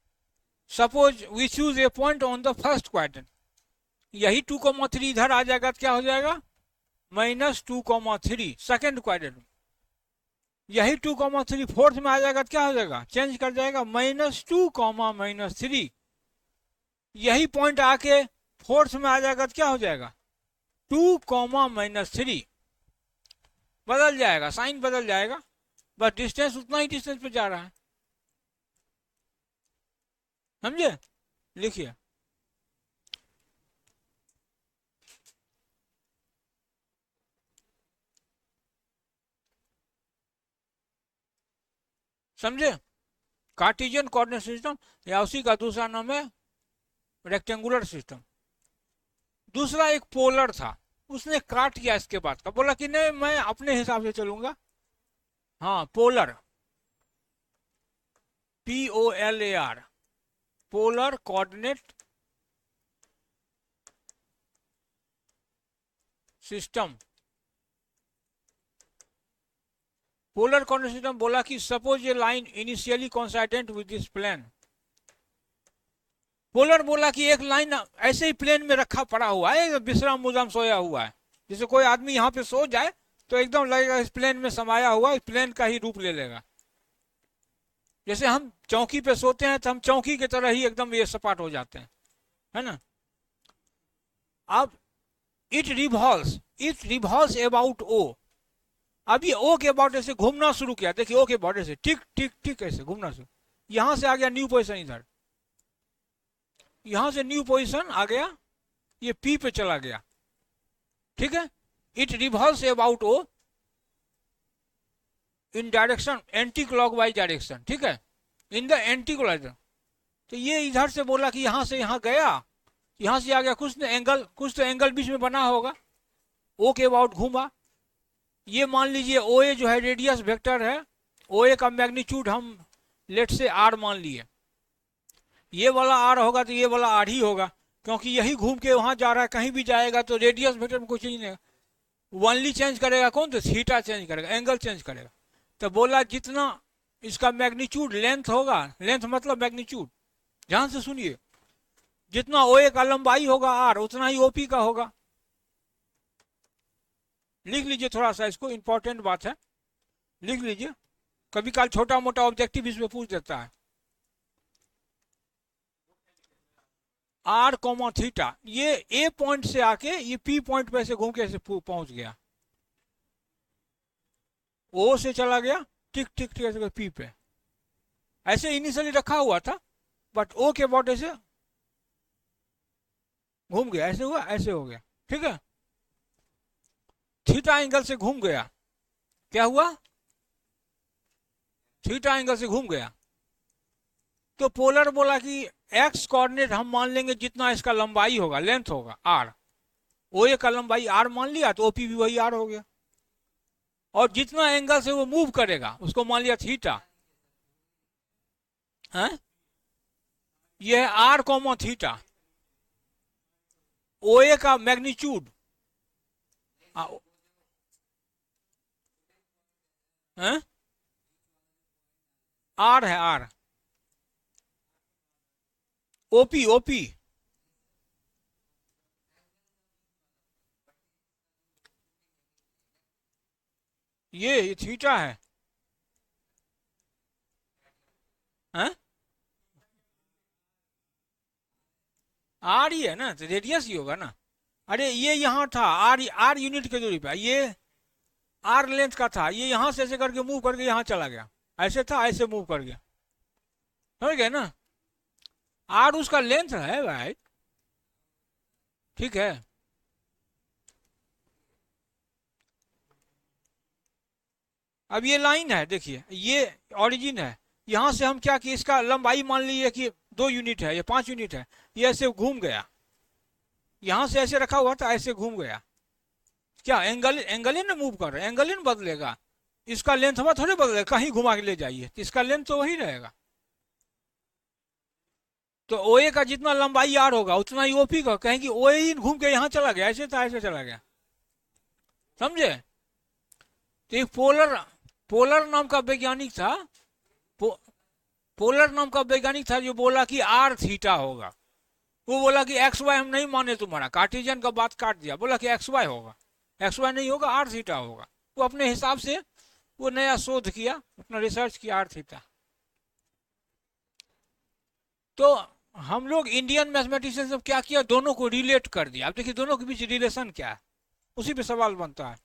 Suppose we choose a point on the first quadrant, यही 2,3 इधर आ जाएगा तो क्या हो जाएगा -2,3 सेकेंड क्वाड्रेंट। यही 2,3 फोर्थ में आ जाएगा तो क्या हो जाएगा, चेंज कर जाएगा -2, -3। यही पॉइंट आके फोर्थ में आ जाएगा तो क्या हो जाएगा 2, -3। बदल जाएगा, साइन बदल जाएगा, बस डिस्टेंस उतना ही डिस्टेंस पे जा रहा है। समझे, लिखिए समझे। कार्टेशियन कोऑर्डिनेट सिस्टम या उसी का दूसरा नाम है रेक्टेंगुलर सिस्टम। दूसरा एक पोलर था, उसने काट किया इसके बाद का, बोला कि नहीं मैं अपने हिसाब से चलूंगा। हाँ polar, POLAR, polar coordinate system. Polar coordinate system बोला कि सपोज ये line initially coincident with this plane. Polar बोला कि एक लाइन ऐसे ही प्लेन में रखा पड़ा हुआ है, विश्राम मुद्राम सोया हुआ है, जैसे कोई आदमी यहाँ पे सो जाए तो एकदम लगेगा इस प्लेन में समाया हुआ, इस प्लेन का ही रूप ले लेगा। जैसे हम चौकी पे सोते हैं तो हम चौकी की तरह ही एकदम ये सपाट हो जाते हैं, है ना। अब इट रिवॉल्व्स अबाउट O। अब ये O के बॉर्डर से घूमना शुरू किया, देखिए O के बॉर्डर से टिक टिक टिक ऐसे घूमना शुरू, यहां से आ गया न्यू पोजीशन, इधर यहां से न्यू पोजीशन आ गया, ये P पे चला गया, ठीक है। It revolves about O in direction anti clockwise direction, ठीक है, इन द एंटी क्लॉकवाइज। तो ये इधर से बोला कि यहां से यहां गया, यहां से आ गया, कुछ तो एंगल बीच में बना होगा, O के अबाउट घूमा। ये मान लीजिए OA जो है रेडियस वेक्टर है, OA का मैग्नीट्यूड हम लेट से R मान लिए, ये वाला R होगा तो ये वाला R ही होगा, क्योंकि यही घूम के वहां जा रहा है, कहीं भी जाएगा तो रेडियस वेक्टर में कुछ नहीं है, ओनली चेंज करेगा कौन, तो थीटा चेंज करेगा, एंगल चेंज करेगा। तो बोला जितना इसका मैग्नीट्यूड लेंथ होगा, लेंथ मतलब मैग्नीट्यूड, ध्यान से सुनिए, जितना OA का लंबाई होगा R उतना ही OP का होगा। लिख लीजिए थोड़ा सा इसको, इंपॉर्टेंट बात है, लिख लीजिए, कभी काल छोटा मोटा ऑब्जेक्टिव इसमें पूछ देता है। R, थीटा, ये A पॉइंट से आके ये P पॉइंट पे से घूम के ऐसे पहुंच गया, O से चला गया टिक टिक टिक ऐसे P पे, ऐसे इनिशियली रखा हुआ था, बट O के बॉर्डर से घूम गया, ऐसे हुआ, ऐसे हो गया, ठीक है। थीटा एंगल से घूम गया, क्या हुआ, थीटा एंगल से घूम गया। तो पोलर बोला कि एक्स कोऑर्डिनेट हम मान लेंगे जितना इसका लंबाई होगा, लेंथ होगा R, ओ ए का लंबाई आर मान लिया तो ओपी भी वही आर हो गया, और जितना एंगल से वो मूव करेगा उसको मान लिया थीटा है, ये है आर कॉमा थीटा। ओ ए का मैग्नीट्यूड आर है, आर ओपी ओपी ये थीटा है, हैं? आर ही है ना, तो रेडियस ही होगा ना। अरे ये यहाँ था आर, आर यूनिट की दूरी पे, ये आर लेंथ का था, ये यहाँ से ऐसे करके मूव करके यहाँ चला गया, ऐसे था ऐसे मूव कर गया, समझ गए ना। आर उसका लेंथ है भाई, ठीक है। अब ये लाइन है, देखिए ये ओरिजिन है, यहाँ से हम क्या किए, इसका लंबाई मान लीजिए कि 2 यूनिट है, ये 5 यूनिट है, ये ऐसे घूम गया, यहाँ से ऐसे रखा हुआ था ऐसे घूम गया, क्या एंगल, एंगल ही ना मूव कर रहे हैं, एंगल ही ना बदलेगा, इसका लेंथ हवा थोड़े बदलेगा, कहीं घुमा के ले जाइए तो इसका लेंथ तो वही रहेगा। तो ओ ए का जितना लंबाई आर होगा उतना ही ओपी का, कहें कि ओ ए घूम के यहाँ चला गया, ऐसे था ऐसे चला गया, समझे। तो एक पोलर, पोलर नाम का वैज्ञानिक था, पो, पोलर नाम का वैज्ञानिक था जो बोला कि आर थीटा होगा, वो बोला कि एक्स वाई हम नहीं माने तुम्हारा, कार्टेशियन का बात काट दिया, बोला कि एक्स वाई होगा, एक्स वाई नहीं होगा, आर थीटा होगा। वो अपने हिसाब से वो नया शोध किया, अपना रिसर्च किया, आर थीटा। तो हम लोग इंडियन मैथमेटिशियन सब क्या किया, दोनों को रिलेट कर दिया। अब देखिए दोनों के बीच रिलेशन क्या है, उसी पे सवाल बनता है।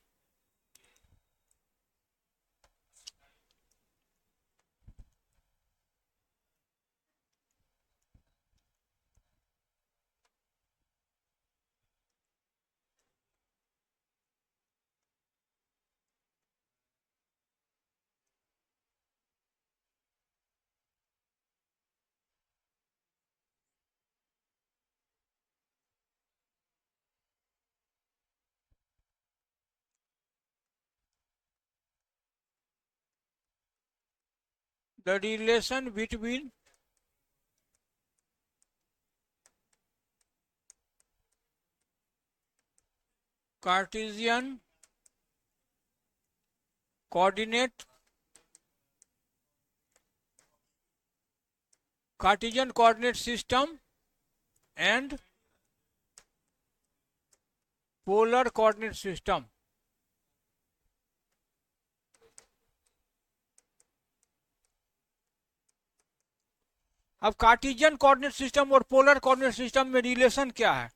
The relation between Cartesian coordinate, Cartesian coordinate system and polar coordinate system. अब कार्टेशियन कोऑर्डिनेट सिस्टम और पोलर कोऑर्डिनेट सिस्टम में रिलेशन क्या है,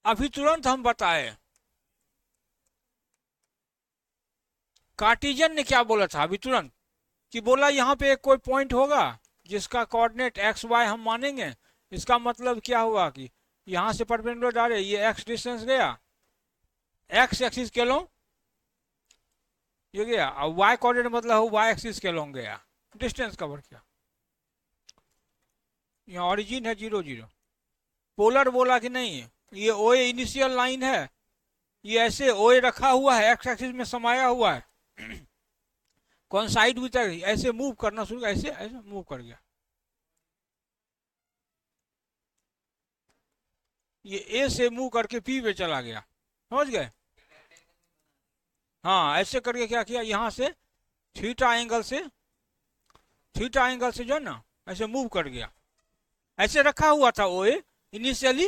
अभी तुरंत हम बताए। कार्टेशियन ने क्या बोला था अभी तुरंत, कि बोला यहाँ पे एक कोई पॉइंट होगा जिसका कोऑर्डिनेट एक्स वाई हम मानेंगे, इसका मतलब क्या हुआ कि यहाँ से परपेंडिकुलर डाले, ये एक्स डिस्टेंस गया, एक्स एक्सिस के लो ये गया, और वाई कोऑर्डिनेट मतलब वाई एक्सिस के लो गया, डिस्टेंस कवर किया। यहाँ ओरिजिन है 0 0, पोलर बोला कि नहीं, ये ओ ए इनिशियल लाइन है, ये ऐसे ओ ए रखा हुआ है, एक्स एक्सिस में समाया हुआ है, कॉन्साइड विद ऐसे मूव करना शुरू, ऐसे ऐसे मूव कर गया, ये ए से मूव करके पी पे चला गया, समझ गए। हाँ ऐसे करके क्या किया, यहाँ से थीटा एंगल से, थीटा एंगल से जो है ना ऐसे मूव कर गया, ऐसे रखा हुआ था O A initially,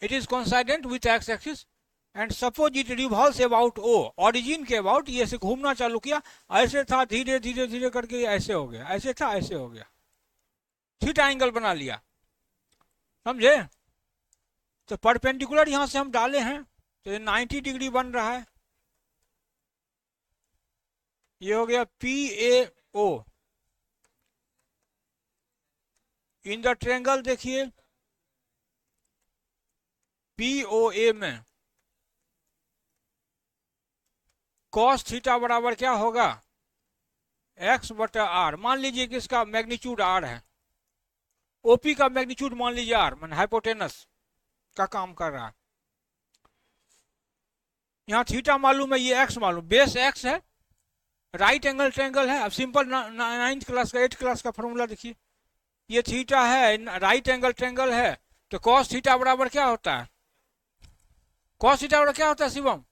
it is coincident with x axis and suppose it revolves about O, origin के अबाउट ये से घूमना चालू किया, ऐसे था धीरे धीरे धीरे करके ऐसे हो गया, ऐसे था ऐसे हो गया, थीटा एंगल बना लिया, समझे। तो परपेंडिकुलर यहां से हम डाले हैं तो ये 90 डिग्री बन रहा है, ये हो गया P A O. In the triangle देखिए पी ओ ए में कॉस थीटा बराबर क्या होगा, एक्स बटा आर, मान लीजिए कि इसका मैग्नीट्यूड आर है, ओपी का मैग्नीट्यूड मान लीजिए आर, मान हाइपोटेनस, का काम कर रहा है। यहाँ थीटा मालूम है, ये एक्स मालूम, बेस एक्स है, राइट एंगल ट्रायंगल है। अब सिंपल 9th क्लास का 8th क्लास का फॉर्मूला देखिए, ये थीटा है, राइट एंगल ट्रायंगल है, तो कॉस थीटा बराबर क्या होता है? कॉस थीटा बराबर क्या होता है शिवम?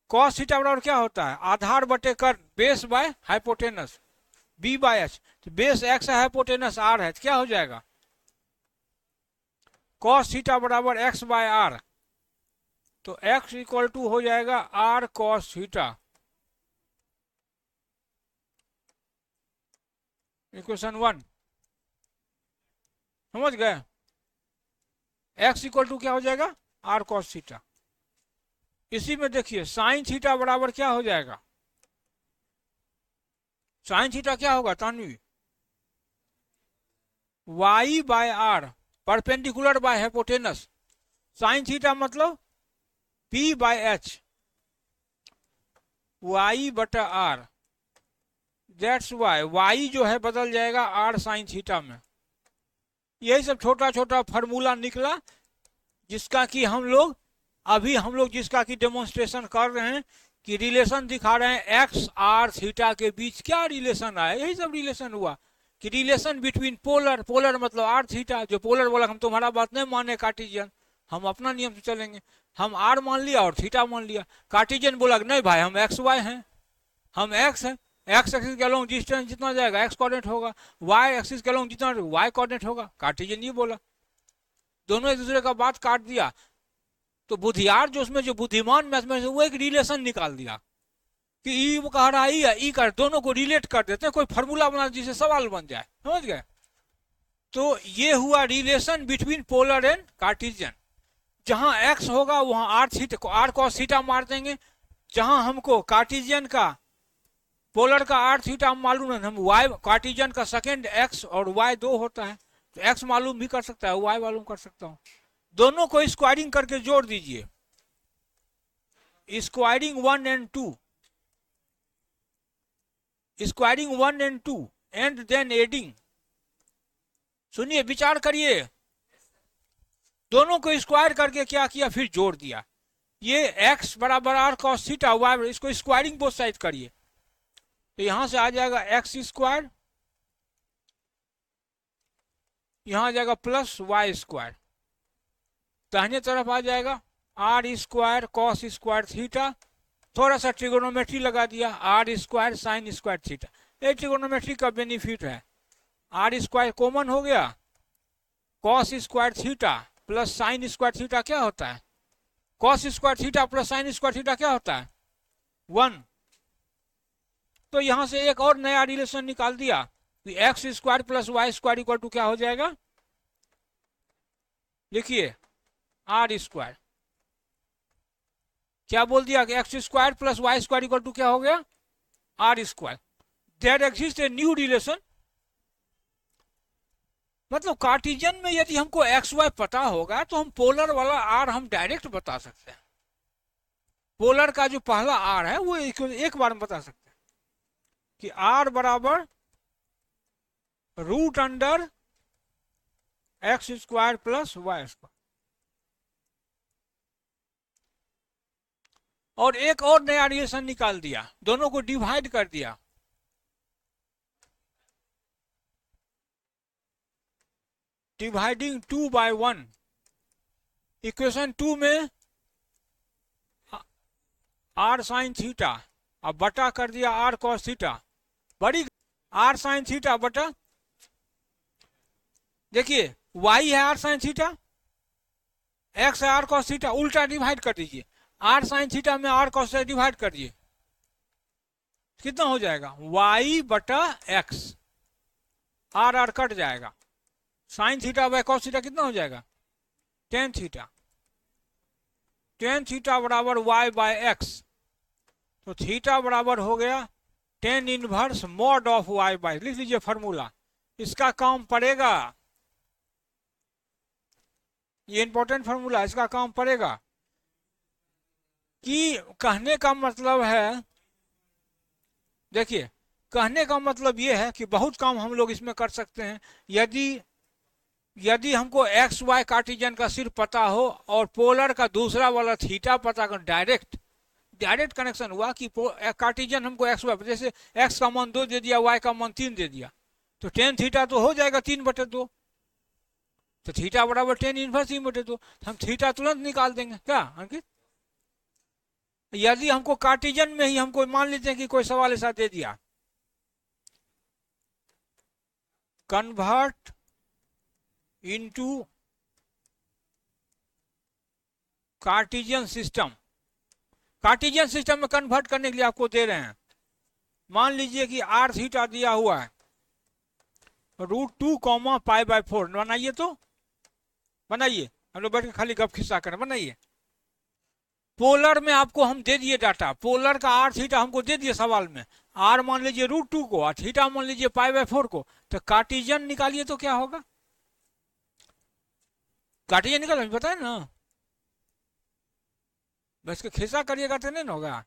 कॉस थीटा बराबर क्या होता है? आधार बटे कर, base by hypotenuse, B by H. तो बेस एक्स है, हाइपोटेनस आर है, तो क्या हो जाएगा? कॉस थीटा बराबर एक्स बाय आर, तो एक्स इक्वल टू हो जाएगा आर कॉस थीटा। इक्वेशन 1 समझ गए? एक्स इक्वल टू क्या हो जाएगा? R cos theta. इसी में देखिए साइन थीटा बराबर क्या हो जाएगा? साइन थीटा क्या होगा Tanvi? Y by r, perpendicular by hypotenuse. Sine theta मतलब पी बाय एच, वाई बटा आर, दैट्स वाई। वाई जो है बदल जाएगा आर साइन थीटा में। यही सब छोटा छोटा फार्मूला निकला, जिसका कि हम लोग जिसका कि डेमोन्स्ट्रेशन कर रहे हैं, कि रिलेशन दिखा रहे हैं एक्स आर थीटा के बीच क्या रिलेशन आया। यही सब रिलेशन हुआ कि रिलेशन बिटवीन पोलर, पोलर मतलब आर थीटा, जो पोलर बोला हम तुम्हारा बात नहीं माने कार्टेशियन, हम अपना नियम से चलेंगे, हम आर मान लिया और थीटा मान लिया। कार्टेशियन बोला नहीं भाई हम एक्स वाई हैं, हम एक्स हैं, एक्स एक्सिस के अलोंग डिस्टेंस जितना जाएगा एक्स कोऑर्डिनेट होगा, वाई एक्सिस के अलोंग जितना वाई कोऑर्डिनेट होगा। कार्टेशियन ये बोला, दोनों एक दूसरे का बात काट दिया। तो बुद्धियार जो उसमें जो बुद्धिमान मैथमेटिक्स वो एक रिलेशन निकाल दिया कि ई वो कह रहा है ई कर, दोनों को रिलेट कर देते हैं, कोई फार्मूला बना जिससे सवाल बन जाए, समझ गए? तो ये हुआ relation between polar and Cartesian. जहां एक्स होगा वहां r theta, r cos theta मार देंगे। जहां हमको कार्टेशियन का, पोलर का आर थीटा मालूम है, हम वाई, कार्टेशियन का सेकंड एक्स और वाई दो होता है, तो एक्स मालूम भी कर सकता है, वाई मालूम कर सकता हूं। दोनों को स्क्वायरिंग करके जोड़ दीजिए, squaring 1 and 2, squaring 1 and 2 and then adding. सुनिए विचार करिए, दोनों को स्क्वायर करके क्या किया, फिर जोड़ दिया। ये x बराबर आर कॉस थीटा, वाई, इसको स्क्वायरिंग बोथ साइड करिए, तो यहां से आ जाएगा एक्स स्क्वायर, यहां आ जाएगा प्लस वाई स्क्वायर, दाहिने तरफ आ जाएगा r square cos square theta, थोड़ा सा ट्रिगोनोमेट्री लगा दिया, r square sine square theta. ये ट्रिगोनोमेट्री का बेनिफिट है, आर स्क्वायर कॉमन हो गया, cos square theta plus sine square theta क्या होता है? Cos square theta plus sine square theta क्या होता है? 1। तो यहां से एक और नया रिलेशन निकाल दिया, x square plus Y square equal to क्या हो जाएगा? देखिए आर स्क्वायर, क्या बोल दिया कि x square plus Y square equal to क्या हो गया? R square. There exist a new relation, मतलब कार्टेशियन में यदि हमको एक्स वाई पता होगा तो हम पोलर वाला आर हम डायरेक्ट बता सकते हैं। पोलर का जो पहला आर है वो एक बार में बता सकते हैं कि आर बराबर root under x square plus Y square. और एक और नया रिलेशन निकाल दिया, दोनों को डिवाइड कर दिया, डिवाइडिंग 2 by 1। इक्वेशन 2 में आर साइन थीटा, अब बटा कर दिया आर कॉस थीटा, बड़ी आर साइन थीटा बटा, देखिए वाई है आर साइन थीटा, एक्स है आर कॉस थीटा, उल्टा डिवाइड कर दीजिए, आर साइन थीटा में आर कॉस से डिवाइड कर दिए, कितना हो जाएगा? वाई बटा एक्स, आर आर कट जाएगा, sine theta by cos theta कितना हो जाएगा? Tan theta. टेन थीटा बराबर वाई बाय एक्स, तो थीटा बराबर हो गया tan inverse mod of Y bye, लिख लीजिए फॉर्मूला, इसका काम पड़ेगा, ये इंपॉर्टेंट फॉर्मूला, इसका काम पड़ेगा। कि कहने का मतलब है, देखिए कहने का मतलब ये है कि बहुत काम हम लोग इसमें कर सकते हैं। यदि यदि हमको एक्स वाई कार्टिजन का सिर्फ पता हो और पोलर का दूसरा वाला थीटा पता कर, डायरेक्ट डायरेक्ट कनेक्शन हुआ कि कार्टिजन हमको एक्स वाई, जैसे एक्स का मान 2 दे दिया, वाई का मान 3 दे दिया, तो टेन थीटा तो हो जाएगा 3/2, तो थीटा बराबर टेन इनवर्स 3/2, हम थीटा तुरंत निकाल देंगे क्या अंकित। यदि हमको कार्टिजन में ही हमको मान लेते हैं कि कोई सवाल ऐसा दे दिया, convert into Cartesian system, Cartesian system में कन्वर्ट करने के लिए आपको दे रहे हैं, मान लीजिए कि आर थीटा दिया हुआ है √2 π/4, बनाइए तो बनाइए, हम लोग बैठ के खाली गप खिस्सा करें, बनाइए। पोलर में आपको हम दे दिए डाटा, पोलर का आर थीटा हमको दे दिए सवाल में, आर मान लीजिए √2 को और थीटा मान लीजिए π/4 को, तो कार्टिजियन निकालिए तो क्या होगा, कार्टिजियन निकाल पता है ना, बस के खिस्सा करिएगा तो नहीं होगा।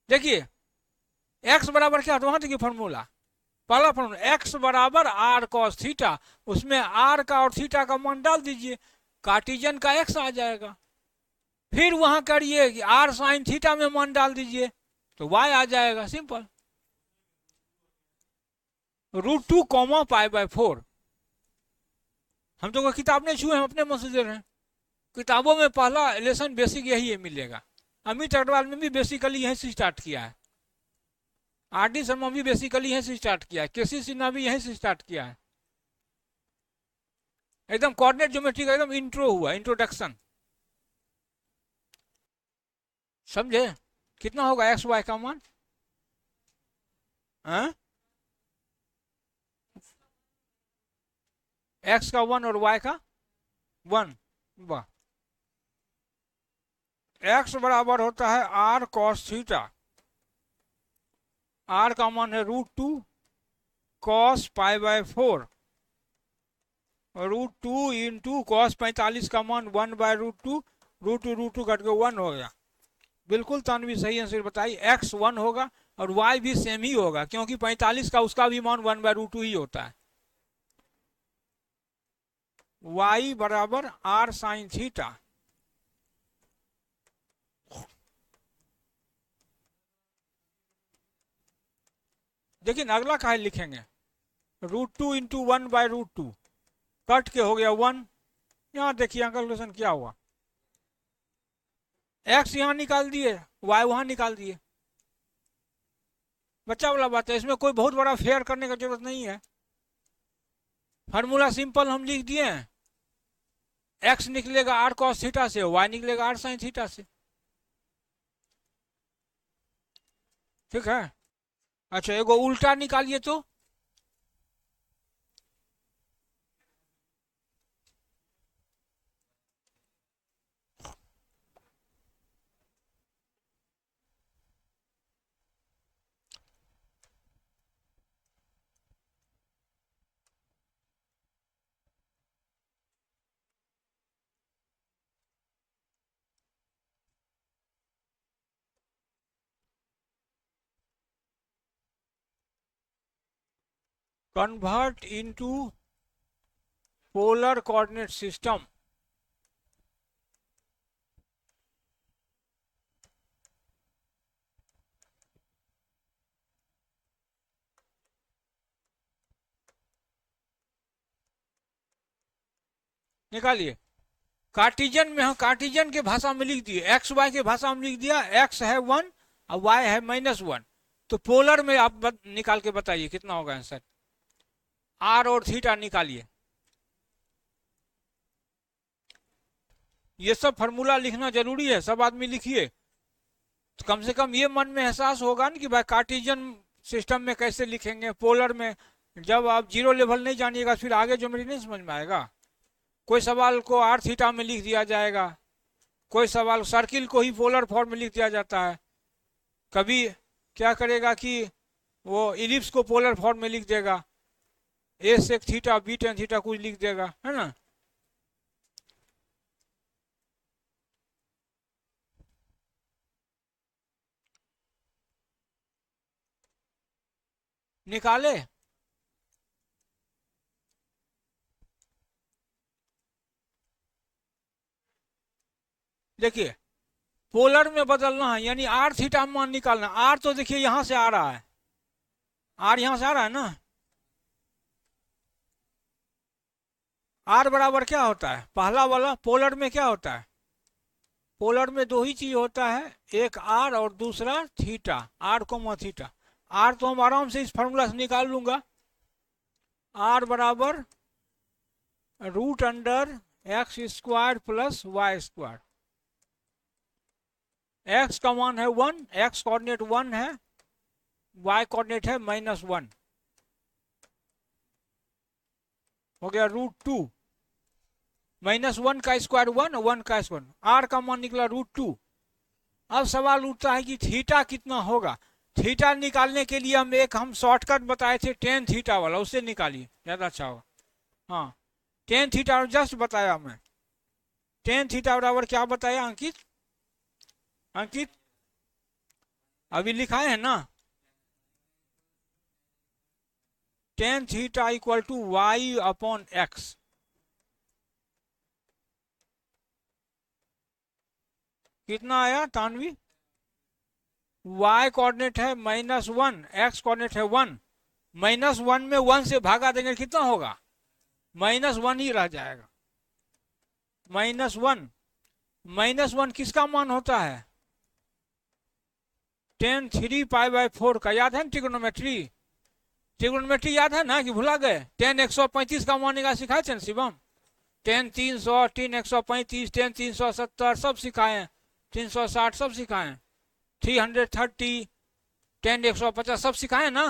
देखिए एक्स बराबर क्या, वहां देखिए फॉर्मूला, पहला फॉर्मूला एक्स बराबर आर कॉस थीटा, उसमें आर का और थीटा का मान डाल दीजिए, कार्टिजन का एक्स आ जाएगा, फिर वहां करिए कि आर साइन थीटा में मान डाल दीजिए तो वाई आ जाएगा, सिंपल। √2 π/4, हम तो कोई किताब नहीं छुए, हम अपने मन से दे रहे हैं, किताबों में पहला लेसन बेसिक यही है मिलेगा, अमित अग्रवाल में भी बेसिकली यहीं से स्टार्ट किया है, आर.डी. शर्मा भी बेसिकली यहीं से स्टार्ट किया है, के.सी. सिन्हा भी यहीं से स्टार्ट किया है, एकदम कोऑर्डिनेट ज्योमेट्री का एकदम इंट्रो हुआ, इंट्रोडक्शन, समझे। कितना होगा एक्स वाई का मान, एक्स का 1 और वाई का 1, वाह, एक्स बराबर होता है आर कॉस थीटा, आर का मान है √2 कॉस π/4, √2 इंटू कॉस 45 का मान 1/√2, √2 कट के 1 हो गया, बिल्कुल तानवी सही आंसर बताई, एक्स 1 होगा और वाई भी सेम ही होगा, क्योंकि 45 का उसका भी मान 1/√2 ही होता है, वाई बराबर आर साइन थीटा, लेकिन अगला काहे लिखेंगे, √2 इंटू 1/√2 कट के हो गया 1, यहां देखिए कैलकुलेशन क्या हुआ, एक्स यहां निकाल दिए, वाई वहां निकाल दिए, बच्चा वाला बात है, इसमें कोई बहुत बड़ा फेयर करने का जरूरत नहीं है, फार्मूला सिंपल हम लिख दिए हैं, एक्स निकलेगा आर कॉस थीटा से, वाई निकलेगा आर साइन थीटा से, ठीक है। अच्छा एगो उल्टा निकालिए तो, convert into polar coordinate system, निकालिए, कार्टिजन में हम कार्टिजन के भाषा में लिख दिए, एक्स वाई के भाषा में लिख दिया, एक्स है 1 और वाई है -1, तो पोलर में आप निकाल के बताइए कितना होगा आंसर, आर और थीटा निकालिए, ये सब फार्मूला लिखना जरूरी है, सब आदमी लिखिए, तो कम से कम ये मन में एहसास होगा ना कि भाई कार्टिजन सिस्टम में कैसे लिखेंगे, पोलर में जब आप जीरो लेवल नहीं जानिएगा फिर आगे ज्योमेट्री नहीं समझ में आएगा, कोई सवाल को आर थीटा में लिख दिया जाएगा, कोई सवाल सर्किल को ही पोलर फॉर्म में लिख दिया जाता है, कभी क्या करेगा कि वो इलिप्स को पोलर फॉर्म में लिख देगा, a sec theta b tan theta कुछ लिख देगा, है ना। निकाले, देखिए पोलर में बदलना है, यानी आर थीटा मान निकालना। आर तो देखिए यहां से आ रहा है, आर यहां से आ रहा है ना। आर बराबर क्या होता है, पहला वाला पोलर में क्या होता है, पोलर में दो ही चीज होता है, एक आर और दूसरा theta, r comma theta. R तो हम आराम से इस फॉर्मूला से निकाल लूंगा, आर बराबर root under x square plus Y square. X का मान है 1, एक्स कोऑर्डिनेट 1 है, वाई कोऑर्डिनेट है -1, हो गया √2। -1 का स्क्वायर 1, 1 का स्क्वायर, आर का मान निकला √2। अब सवाल उठता है कि थीटा कितना होगा। थीटा निकालने के लिए हम शॉर्टकट बताए थे, टेन थीटा वाला, उससे निकालिए ज्यादा अच्छा होगा। हाँ, टेन थीटा जस्ट बताया मैं। टेन थीटा बराबर क्या बताया अंकित, अंकित अभी लिखाए है ना, tan theta equal to y upon x. कितना आया तानवी, y कोऑर्डिनेट है -1, x कोऑर्डिनेट है 1, -1 में 1 से भागा देंगे कितना होगा, -1 ही रह जाएगा। -1, -1 किसका मान होता है, tan 3π/4 का, याद है ना ट्रिग्नोमेट्री, ट्रिग्नोमेट्री याद है ना कि भुला गए। tan 135 का मान निकाल सिखाए थे शिवम, tan 300, tan 135, tan 370 सब सिखाए, 360 सब सिखाए, 330, tan 150 सब सिखाए ना,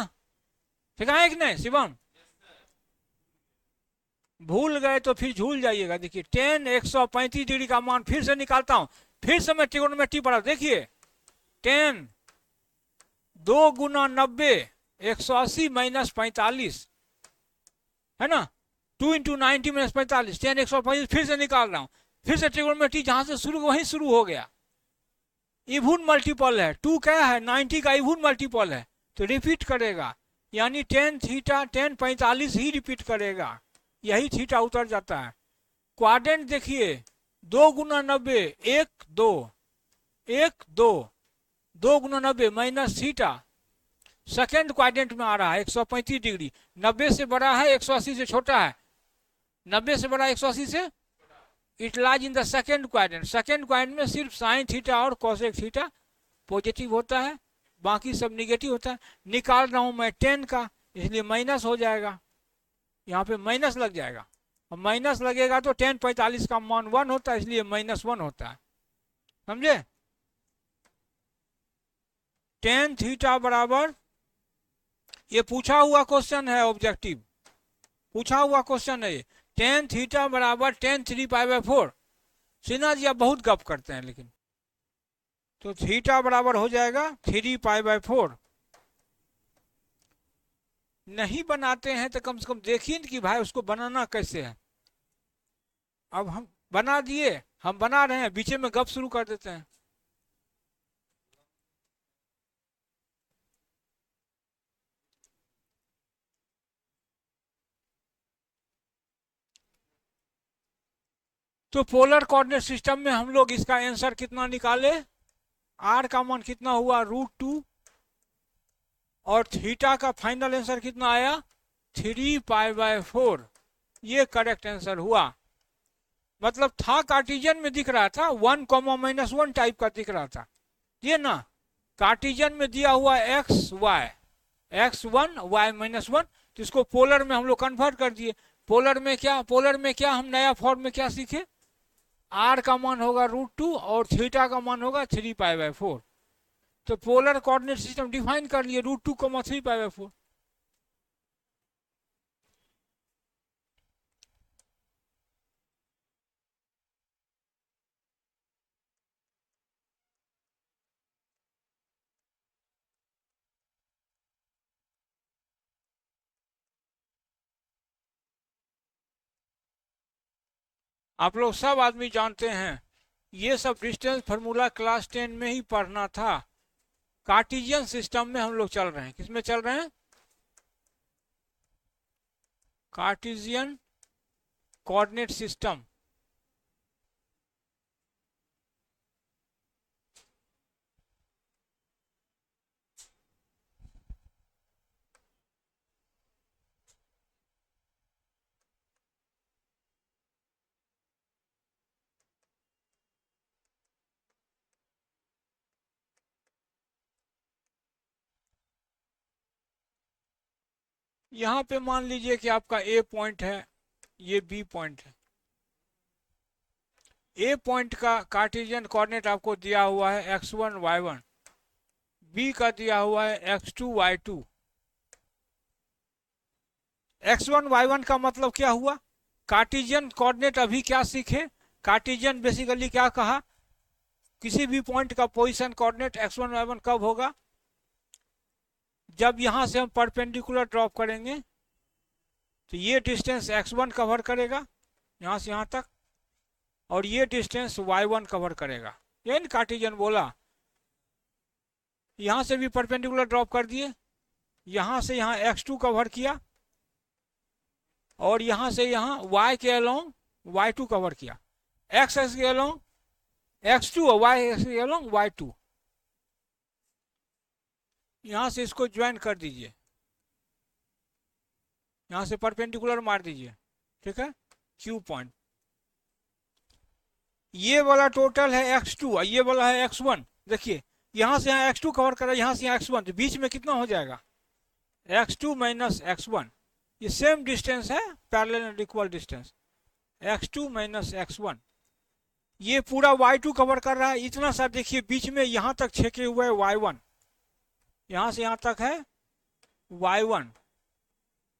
सिखाए कि नहीं शिवम, भूल गए तो फिर झूल जाइएगा। देखिए tan 135 डिग्री का मान फिर से निकालता हूं, फिर से मैं ट्रिग्नोमेट्री पढ़ा। देखिए tan 2 गुना 90, 180 माइनस 45 है ना, 2 इंटू 90 माइनस 45, tan 135 फिर से निकाल रहा हूं, फिर से ट्रिग्नोमेट्री जहां से शुरू वहीं शुरू हो गया। इवन मल्टीपल है, 2 क्या है 90 का इवन मल्टीपल है, तो रिपीट करेगा, यानी tan थीटा tan 45 ही रिपीट करेगा, यही थीटा उतर जाता है। क्वाड्रेंट देखिए 2 गुना 90, 1 2, 1 2, 2 गुना 90 माइनस थीटा, सेकेंड क्वाड्रेंट में आ रहा है 135 डिग्री, 90 से बड़ा है 180 से छोटा है, 90 से बड़ा 180 से, it lies in the second quadrant. Second quadrant में सिर्फ साइन थीटा और कोसेक थीटा पॉजिटिव होता है, बाकी सब निगेटिव होता है। निकाल रहा हूं मैं 10 का, इसलिए माइनस हो जाएगा, यहाँ पे माइनस लग जाएगा, और माइनस लगेगा तो tan 45 का मान 1 होता है, इसलिए -1 होता है, समझे। tan थीटा बराबर, ये पूछा हुआ क्वेश्चन है, ऑब्जेक्टिव पूछा हुआ क्वेश्चन है ये, tan थीटा बराबर tan 3π/4। सिन्हा जी आप बहुत गप करते हैं लेकिन, तो थीटा बराबर हो जाएगा 3π/4। नहीं बनाते हैं तो कम से कम देखिए कि भाई उसको बनाना कैसे है। अब हम बना दिए, हम बना रहे हैं, बीच में गप शुरू कर देते हैं। तो पोलर कोऑर्डिनेट सिस्टम में हम लोग इसका आंसर कितना निकाले, आर का मान कितना हुआ √2, और थीटा का फाइनल आंसर कितना आया 3π/4, ये करेक्ट आंसर हुआ। मतलब था कार्टिजियन में दिख रहा था 1, -1 टाइप का दिख रहा था, ये ना कार्टिजियन में दिया हुआ x y, x1 y -1, तो इसको पोलर में हम लोग कन्वर्ट कर दिए। पोलर में क्या हम नया फॉर्म में क्या सीखे, आर का मान होगा √2 और थीटा का मान होगा 3π/4। तो पोलर कोऑर्डिनेट सिस्टम डिफाइन कर लिए, √2, 3π/4। आप लोग सब आदमी जानते हैं, ये सब डिस्टेंस फार्मूला क्लास 10 में ही पढ़ना था। कार्टिजियन सिस्टम में हम लोग चल रहे हैं, किसमें चल रहे हैं, कार्टिजियन कोऑर्डिनेट सिस्टम। यहाँ पे मान लीजिए कि आपका ए पॉइंट है, ये बी पॉइंट है। ए पॉइंट का कार्टेशियन कोऑर्डिनेट आपको दिया हुआ है x1 y1, बी का दिया हुआ है x2 y2। x1 y1 का मतलब क्या हुआ? कार्टेशियन कोऑर्डिनेट अभी क्या सीखे? कार्टेशियन बेसिकली क्या कहा? किसी भी पॉइंट का पोजीशन कोऑर्डिनेट x1 y1 कब होगा? जब यहां से हम परपेंडिकुलर ड्रॉप करेंगे तो ये डिस्टेंस x1 कवर करेगा यहां से यहां तक, और ये डिस्टेंस y1 कवर करेगा। यही कार्टेशियन बोला। यहां से भी परपेंडिकुलर ड्रॉप कर दिए, यहां से यहां x2 कवर किया, और यहां से यहां y के अलोंग y2 कवर किया, x के अलोंग x2 और y के अलोंग y2। यहां से इसको ज्वाइन कर दीजिए, यहां से परपेंडिकुलर मार दीजिए, ठीक है, Q पॉइंट। ये वाला टोटल है x2 और ये वाला है x1। देखिए यहां से यहां x2 कवर करा, यहां से यहां x1, तो बीच में कितना हो जाएगा? x2 minus x1। ये सेम डिस्टेंस है, parallel and equal distance, x2 minus x1। ये पूरा y2 कवर कर रहा है, इतना सा देखिए बीच में यहां तक छेके हुए y1, यहां से यहां तक है y1।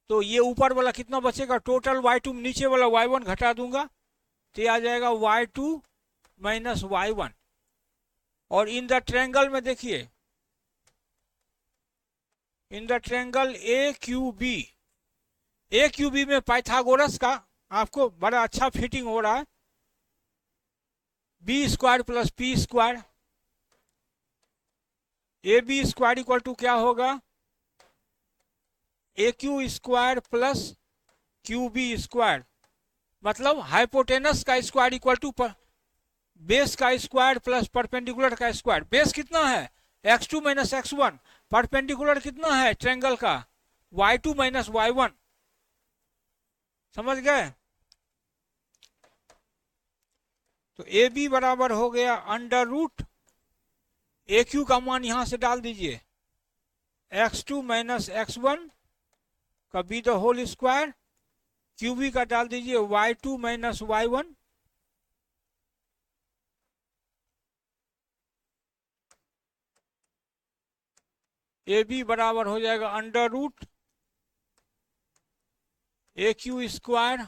तो ये ऊपर वाला कितना बचेगा? टोटल y2, नीचे वाला y1 घटा दूंगा तो ये आ जाएगा y2 माइनस y1। और इन द ट्रायंगल में देखिए, in the triangle A Q B में पाइथागोरस का आपको बड़ा अच्छा फिटिंग हो रहा है। B square plus p square, a b square equal to क्या होगा? A Q square plus Q B square, मतलब हाइपोटेनस का स्क्वायर इक्वल टू बेस का स्क्वायर प्लस परपेंडिकुलर का स्क्वायर। बेस कितना है? x2 minus x1। परपेंडिकुलर कितना है ट्रायंगल का? y2 minus y1। समझ गए? तो ए बी बराबर हो गया अंडर रूट ए क्यू का मान यहां से डाल दीजिए, x2 माइनस x1 का B the whole square, Q B का डाल दीजिए y2 minus y1, A B बराबर हो जाएगा under root A Q square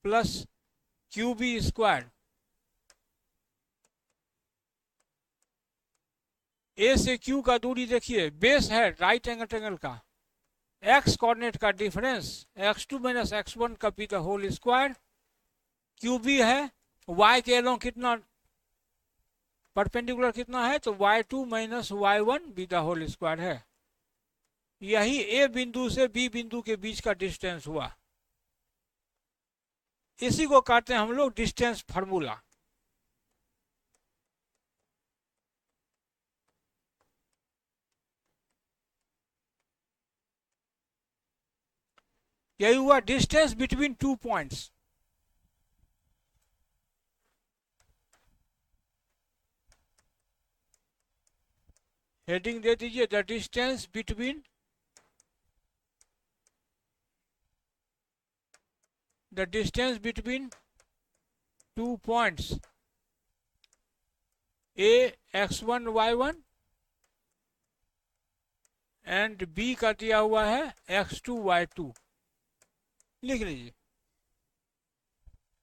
plus Q B square. A से क्यू का दूरी देखिए, बेस है राइट एंगल ट्रायंगल का, एक्स कोऑर्डिनेट का डिफरेंस x2 माइनस x1 का B the whole square, Q B है y के अलोंग कितना परपेंडिकुलर कितना है? तो y2 minus y1 be the whole square है। यही ए बिंदु से बी बिंदु के बीच का डिस्टेंस हुआ। इसी को कहते हैं हम लोग डिस्टेंस फार्मूला। यही हुआ distance between two points. Heading दे दीजिए the distance between two points A x1 y1 and B का दिया हुआ है x2 y2। लिख लीजिए।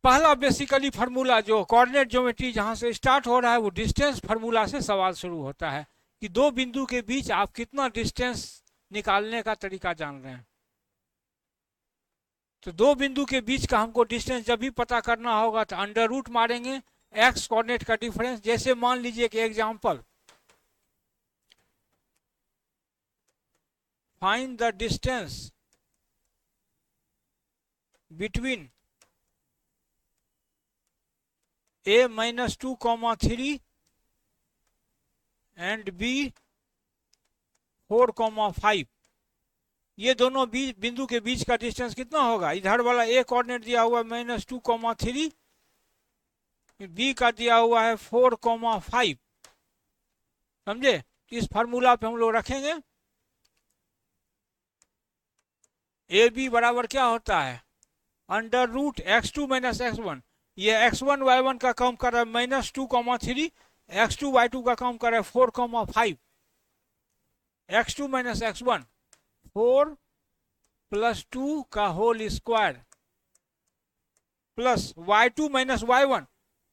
पहला बेसिकली फार्मूला जो कोऑर्डिनेट ज्योमेट्री जहां से स्टार्ट हो रहा है वो डिस्टेंस फार्मूला से सवाल शुरू होता है कि दो बिंदु के बीच आप कितना डिस्टेंस निकालने का तरीका जान रहे हैं। तो दो बिंदु के बीच का हमको डिस्टेंस जब भी पता करना होगा तो अंडर रूट मारेंगे एक्स कोऑर्डिनेट का डिफरेंस। जैसे मान लीजिए कि example, find the distance between a minus 2,3 and b 4,5। ये दोनों बिंदु के बीच का डिस्टेंस कितना होगा? इधर वाला a कोऑर्डिनेट दिया हुआ है -2,3, b का दिया हुआ है 4,5। समझे? इस फार्मूला पे हम लोग रखेंगे ए बी बराबर क्या होता है, under root x2 minus x1। ये x1 y1 का काम कर रहा है -2,3, x2 y2 का काम कर रहा है 4,5। x2 माइनस x1 4 प्लस 2 का whole square plus y2 minus y1।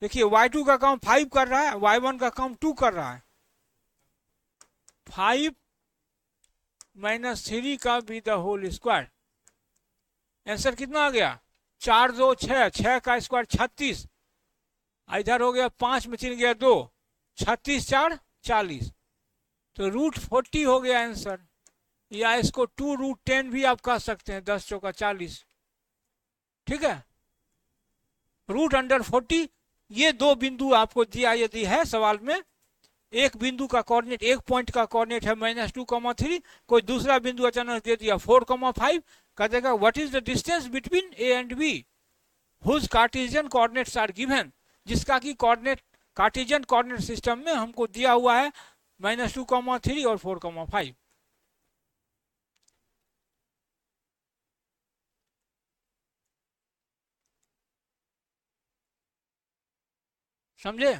देखिए y2 का काम 5 कर रहा है, y1 का काम 2 कर रहा है। 5 माइनस 3 का भी द होल स्क्वायर। आंसर कितना आ गया, 4 2 6, 6 का स्क्वायर 36। इधर हो गया 5 में 3 गया 2, 36 4 40। तो √40 हो गया आंसर, या इसको 2√10 भी आप कह सकते हैं, 10 चौका 40। ठीक है, √40। ये दो बिंदु आपको दिया यदि है सवाल में, एक बिंदु का कोऑर्डिनेट, एक पॉइंट का कोऑर्डिनेट है -2,3, कोई दूसरा बिंदु अचानक दे दिया 4,5, कह देगा what is the distance between A and B whose Cartesian coordinates are given, जिसका की कोऑर्डिनेट कार्टेशियन कोऑर्डिनेट सिस्टम में हमको दिया हुआ है -2,3 और 4,5। समझे?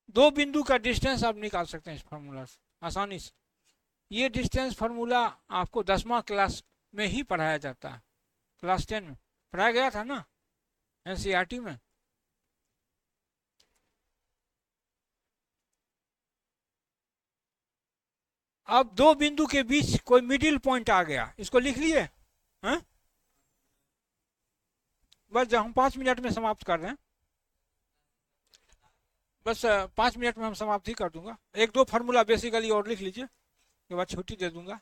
दो बिंदु का डिस्टेंस आप निकाल सकते हैं इस फार्मूला से आसानी से। ये डिस्टेंस फार्मूला आपको 10वां क्लास में ही पढ़ाया जाता है, क्लास 10 में पढ़ाया गया था ना एनसीईआरटी में। अब दो बिंदु के बीच कोई मिडिल पॉइंट आ गया, इसको लिख लिए हैं? बस हम 5 मिनट में समाप्त कर रहे हैं, बस 5 मिनट में हम समाप्ति कर दूंगा। एक दो फार्मूला बेसिकली और लिख लीजिए, उसके बाद छुट्टी दे दूंगा।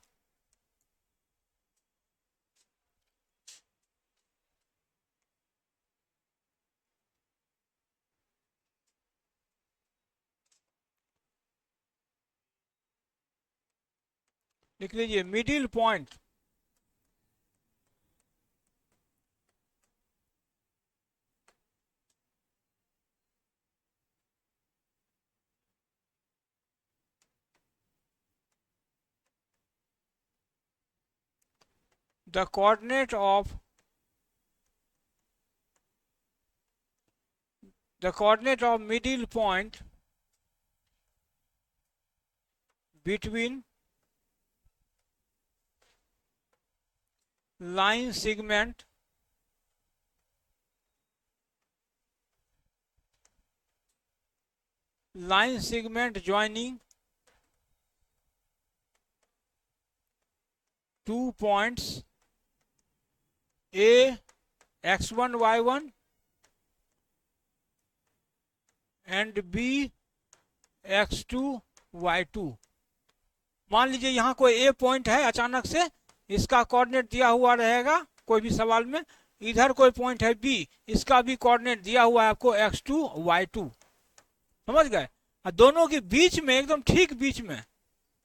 लिख लीजिए middle point the coordinate of middle point between line segment joining two points A x1 y1 and B x2 y2। मान लीजिए यहाँ कोई ए पॉइंट है, अचानक से इसका कोऑर्डिनेट दिया हुआ रहेगा कोई भी सवाल में, इधर कोई पॉइंट है बी, इसका भी कोऑर्डिनेट दिया हुआ है आपको x2 y2। समझ गए? दोनों के बीच में, एकदम ठीक बीच में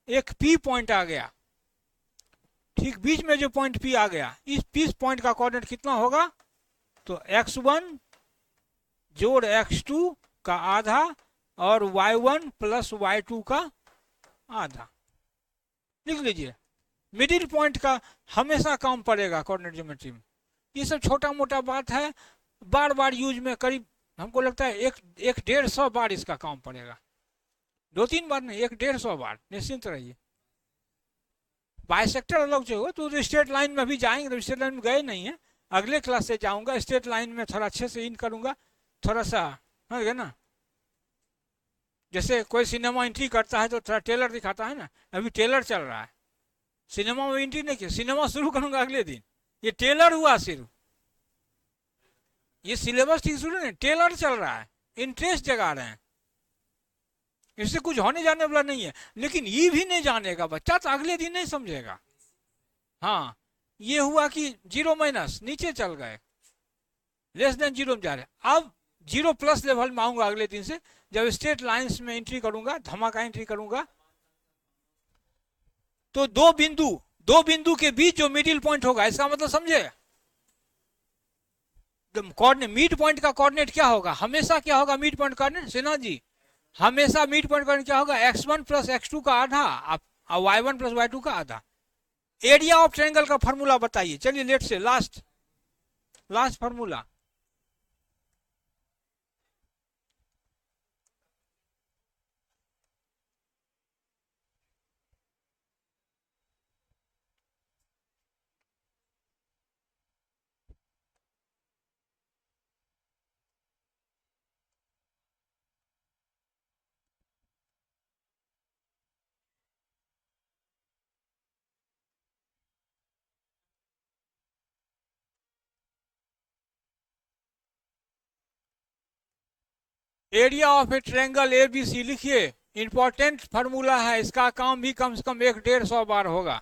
एक पी पॉइंट आ गया। ठीक बीच में जो पॉइंट पी आ गया, इस पी पॉइंट का कोऑर्डिनेट कितना होगा, तो x1 जोड़ x2 का आधा और y1 प्लस y2 का आधा। लिख लीजिए, मिडिल पॉइंट का हमेशा काम पड़ेगा कोऑर्डिनेट ज्योमेट्री में। ये सब छोटा मोटा बात है, बार बार यूज में, करीब हमको लगता है 150 बार इसका काम पड़ेगा, 2-3 बार नहीं, 150 बार, निश्चिंत रहिए। बाइसेक्टर अलग जो हो तो स्ट्रेट लाइन में भी जाएंगे, तो स्ट्रेट लाइन में गए नहीं है, अगले क्लास से जाऊंगा, स्ट्रेट लाइन में थोड़ा अच्छे से इन करूंगा, थोड़ा सा है ना, जैसे कोई सिनेमा एंट्री करता है तो थोड़ा टेलर दिखाता है ना, अभी टेलर चल रहा है, सिनेमा में एंट्री नहीं किया, सिनेमा शुरू करूंगा अगले दिन, ये टेलर हुआ शुरू, ये सिलेबस ठीक शुरू नहीं, टेलर चल रहा है, इंटरेस्ट जगा रहे हैं, इससे कुछ होने जाने वाला नहीं है। लेकिन ये भी नहीं जानेगा बच्चा तो अगले दिन नहीं समझेगा। हाँ, ये हुआ कि 0- नीचे चल गए, लेस देन 0 में जा रहे, अब 0+ लेवल में आऊंगा अगले दिन से, जब स्ट्रेट लाइंस में एंट्री करूंगा, धमाका एंट्री करूंगा, तो दो बिंदु के बीच जो मिडिल पॉइंट होगा, इसका मतलब समझे, कोऑर्डिनेट मिड पॉइंट का कोऑर्डिनेट क्या होगा, हमेशा क्या होगा mid point coordinate Sinha ji, हमेशा मिड पॉइंट कोऑर्डिनेट क्या होगा, x1 प्लस x2 का आधा और y1 प्लस y2 का आधा। एरिया ऑफ ट्रायंगल का फॉर्मूला बताइए, चलिए लेट से last formula. Area of A triangle ABC लिखिए, इंपॉर्टेंट फार्मूला है, इसका काम भी कम से कम 150 बार होगा,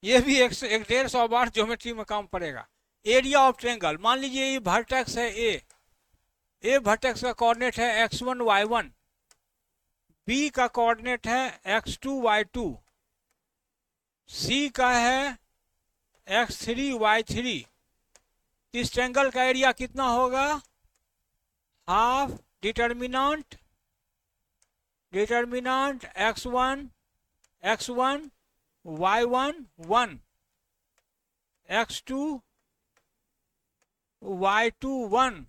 ये भी 150 बार ज्योमेट्री में काम पड़ेगा। एरिया ऑफ ट्रायंगल, मान लीजिए ये वर्टेक्स है ए वर्टेक्स का कोऑर्डिनेट है x1 y1, B का कोऑर्डिनेट है x2 y2, C का है x3 y3। इस ट्रायंगल का एरिया कितना होगा, half determinant x1 y1 1, x2 y2 1,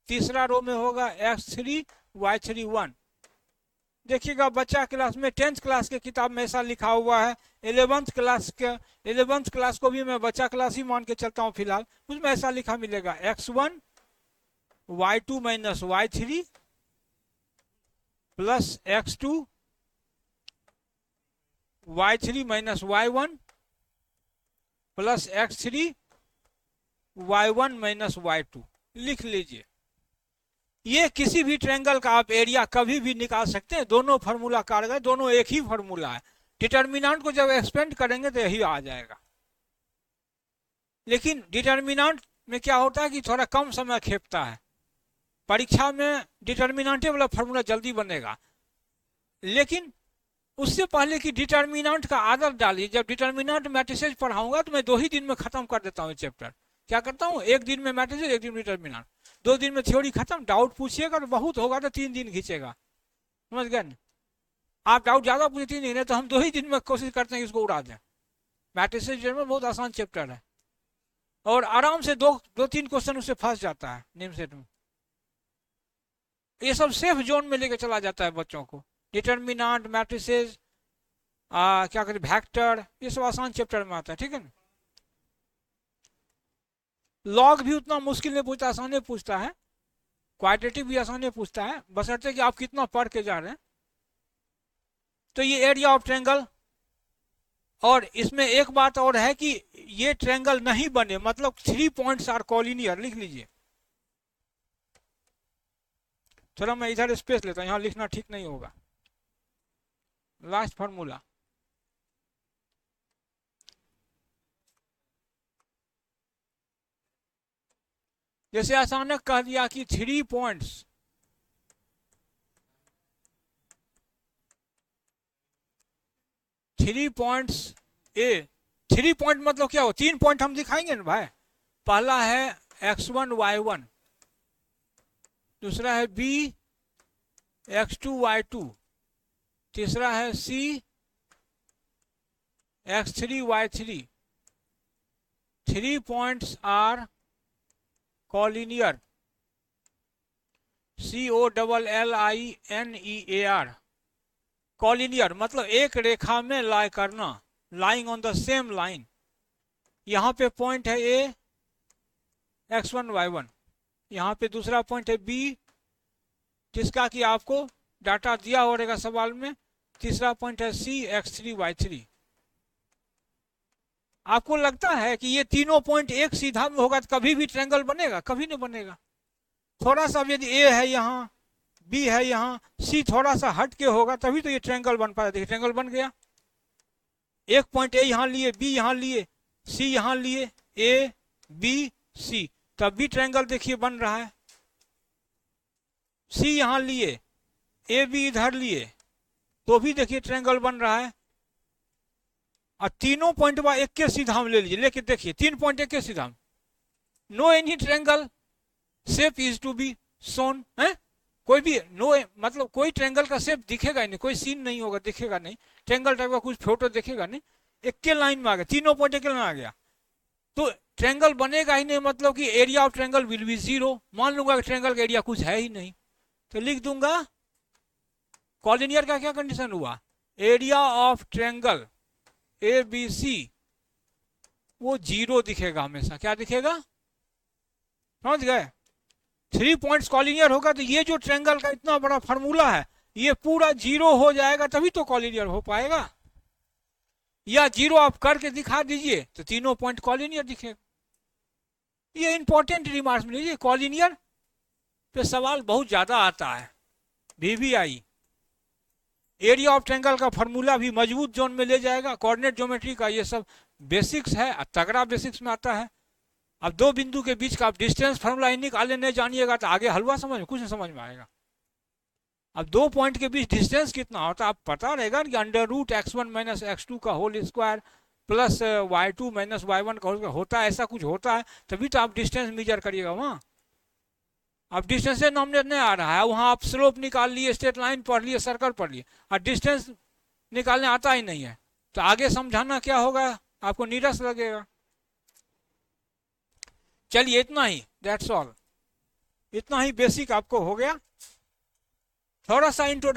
तीसरा रो में होगा x3 y3 1। देखिएगा बच्चा क्लास में 10th क्लास के किताब में ऐसा लिखा हुआ है, 11th क्लास को भी मैं बच्चा क्लास ही मान के चलता हूँ फिलहाल, उसमें ऐसा लिखा मिलेगा x1 y2 minus y3 plus x2 y3 minus y1 plus x3 y1 minus y2, लिख लीजिए। ये किसी भी ट्रायंगल का आप एरिया कभी भी निकाल सकते हैं, दोनों फार्मूला कारगर, दोनों एक ही फार्मूला है। डिटर्मिनेंट को जब एक्सपेंड करेंगे तो यही आ जाएगा, लेकिन डिटर्मिनेंट में क्या होता है कि थोड़ा कम समय खेपता है, परीक्षा में डिटर्मिनेंट वाला फार्मूला जल्दी बनेगा, लेकिन उससे पहले कि डिटर्मिनेंट का आदत डालिए। जब डिटर्मिनेंट मैट्रिसेस पढ़ाऊंगा तो मैं 2 ही दिन में खत्म कर देता हूँ चैप्टर। क्या करता हूँ, 1 दिन में मैट्रिसेस, 1 दिन डिटर्मिनेंट, 2 दिन में थ्योरी खत्म। डाउट पूछिएगा तो बहुत होगा तो 3 दिन खींचेगा, समझ गए। आप डाउट ज्यादा पूछे 3 दिन है तो हम 2 ही दिन में कोशिश करते हैं इसको उड़ा दें। मैट्रिसेस में बहुत आसान चैप्टर है और आराम से 2-3 क्वेश्चन उससे फंस जाता है निम्न सेट में। ये सब सेफ जोन में लेके चला जाता है बच्चों को। डिटर्मिनेंट, मैट्रिसेस, क्या कहते हैं वेक्टर, ये सब आसान चैप्टर में आता है, ठीक है ना। लॉग भी उतना मुश्किल नहीं पूछता, आसानी पूछता है। क्वाड्रेटिक भी आसानी पूछता है, बशर्ते कि आप कितना पढ़ के जा रहे हैं। तो ये एरिया ऑफ ट्रायंगल, और इसमें एक बात और है कि ये ट्रायंगल नहीं बने, मतलब 3 पॉइंट्स आर कॉलिनियर, लिख लीजिए। थोड़ा मैं इधर स्पेस लेता हूं, यहां लिखना ठीक नहीं होगा। लास्ट फॉर्मूला, जैसे अचानक कह दिया कि 3 पॉइंट्स ए, 3 पॉइंट मतलब क्या हो, 3 पॉइंट हम दिखाएंगे ना भाई। पहला है x1 y1, दूसरा है b x2 y2, तीसरा है c x3 y3। 3 points are collinear, COLLINEAR। Collinear मतलब एक रेखा में लाई करना, lying on the same line. यहाँ पे पॉइंट है A x1 y1, यहाँ पे दूसरा पॉइंट है B जिसका कि आपको डाटा दिया हो रहेगा सवाल में, तीसरा पॉइंट है C x3 y3। आपको लगता है कि ये तीनों पॉइंट एक सीधा में होगा तो कभी भी ट्रायंगल बनेगा? कभी नहीं बनेगा। थोड़ा सा यदि A है यहाँ, B है यहाँ, C थोड़ा सा हट के होगा तभी तो ये ट्रायंगल बन पाया। देखिए ट्रायंगल बन गया, एक पॉइंट A यहाँ लिए, B यहाँ लिए, C यहाँ लिए, A B C, तब भी ट्रायंगल देखिए बन रहा है। C यहाँ लिए, A B इधर लिए, तो भी देखिए ट्रायंगल बन रहा है। और तीनों पॉइंट एक के सीधा में ले लीजिए, लेके देखिए 3 पॉइंट एक के सीधा में, no any triangle shape is to be shown है, कोई भी नो मतलब कोई ट्रायंगल का शेप दिखेगा ही नहीं, कोई सीन नहीं होगा, दिखेगा नहीं, ट्रायंगल टाइप का कुछ फोटो दिखेगा नहीं, एक के लाइन में आ गया, तीनों पॉइंट एक लाइन में आ गया, तो ट्रायंगल बनेगा ही नहीं, मतलब कि area of triangle will be zero. मान लूंगा कि ट्रायंगल का एरिया कुछ है ही नहीं, तो लिख दूंगा कॉलिनियर का क्या कंडीशन हुआ, area of triangle A B C वो जीरो दिखेगा हमेशा, क्या दिखेगा, समझ गए। 3 पॉइंट्स कॉलिनियर होगा तो ये जो ट्रायंगल का इतना बड़ा फार्मूला है ये पूरा जीरो हो जाएगा, तभी तो कॉलिनियर हो पाएगा, या जीरो आप करके दिखा दीजिए तो तीनों पॉइंट कॉलिनियर दिखेगा। ये इंपॉर्टेंट रिमार्क्स में लीजिए, कॉलिनियर पे सवाल बहुत ज्यादा आता है, VVI एरिया ऑफ ट्रायंगल का फार्मूला भी मजबूत जोन में ले जाएगा, कोऑर्डिनेट ज्योमेट्री का ये सब बेसिक्स है, तगड़ा बेसिक्स में आता है। अब दो बिंदु के बीच का आप डिस्टेंस फार्मूला निकालने नहीं जानिएगा तो आगे हलवा समझ में कुछ नहीं समझ में आएगा। अब दो पॉइंट के बीच डिस्टेंस कितना होता है आप पता रहेगा कि under root x1 minus x2 का whole square plus y2 minus y1 का होल स्क्वायर होता है, ऐसा कुछ होता है, तभी तो आप डिस्टेंस मेजर करिएगा वहाँ। अब डिस्टेंस से नॉमिनेट नहीं आ रहा है, वहाँ आप स्लोप निकाल लिए, स्ट्रेट लाइन पढ़ लिए, सर्कल पढ़ लिए, और डिस्टेंस निकालने आता ही नहीं है, तो आगे समझाना क्या होगा, आपको नीरस लगेगा। चलिए इतना ही, दैट्स ऑल, इतना ही बेसिक आपको हो गया। थोड़ा सा इंट्रोडक्शन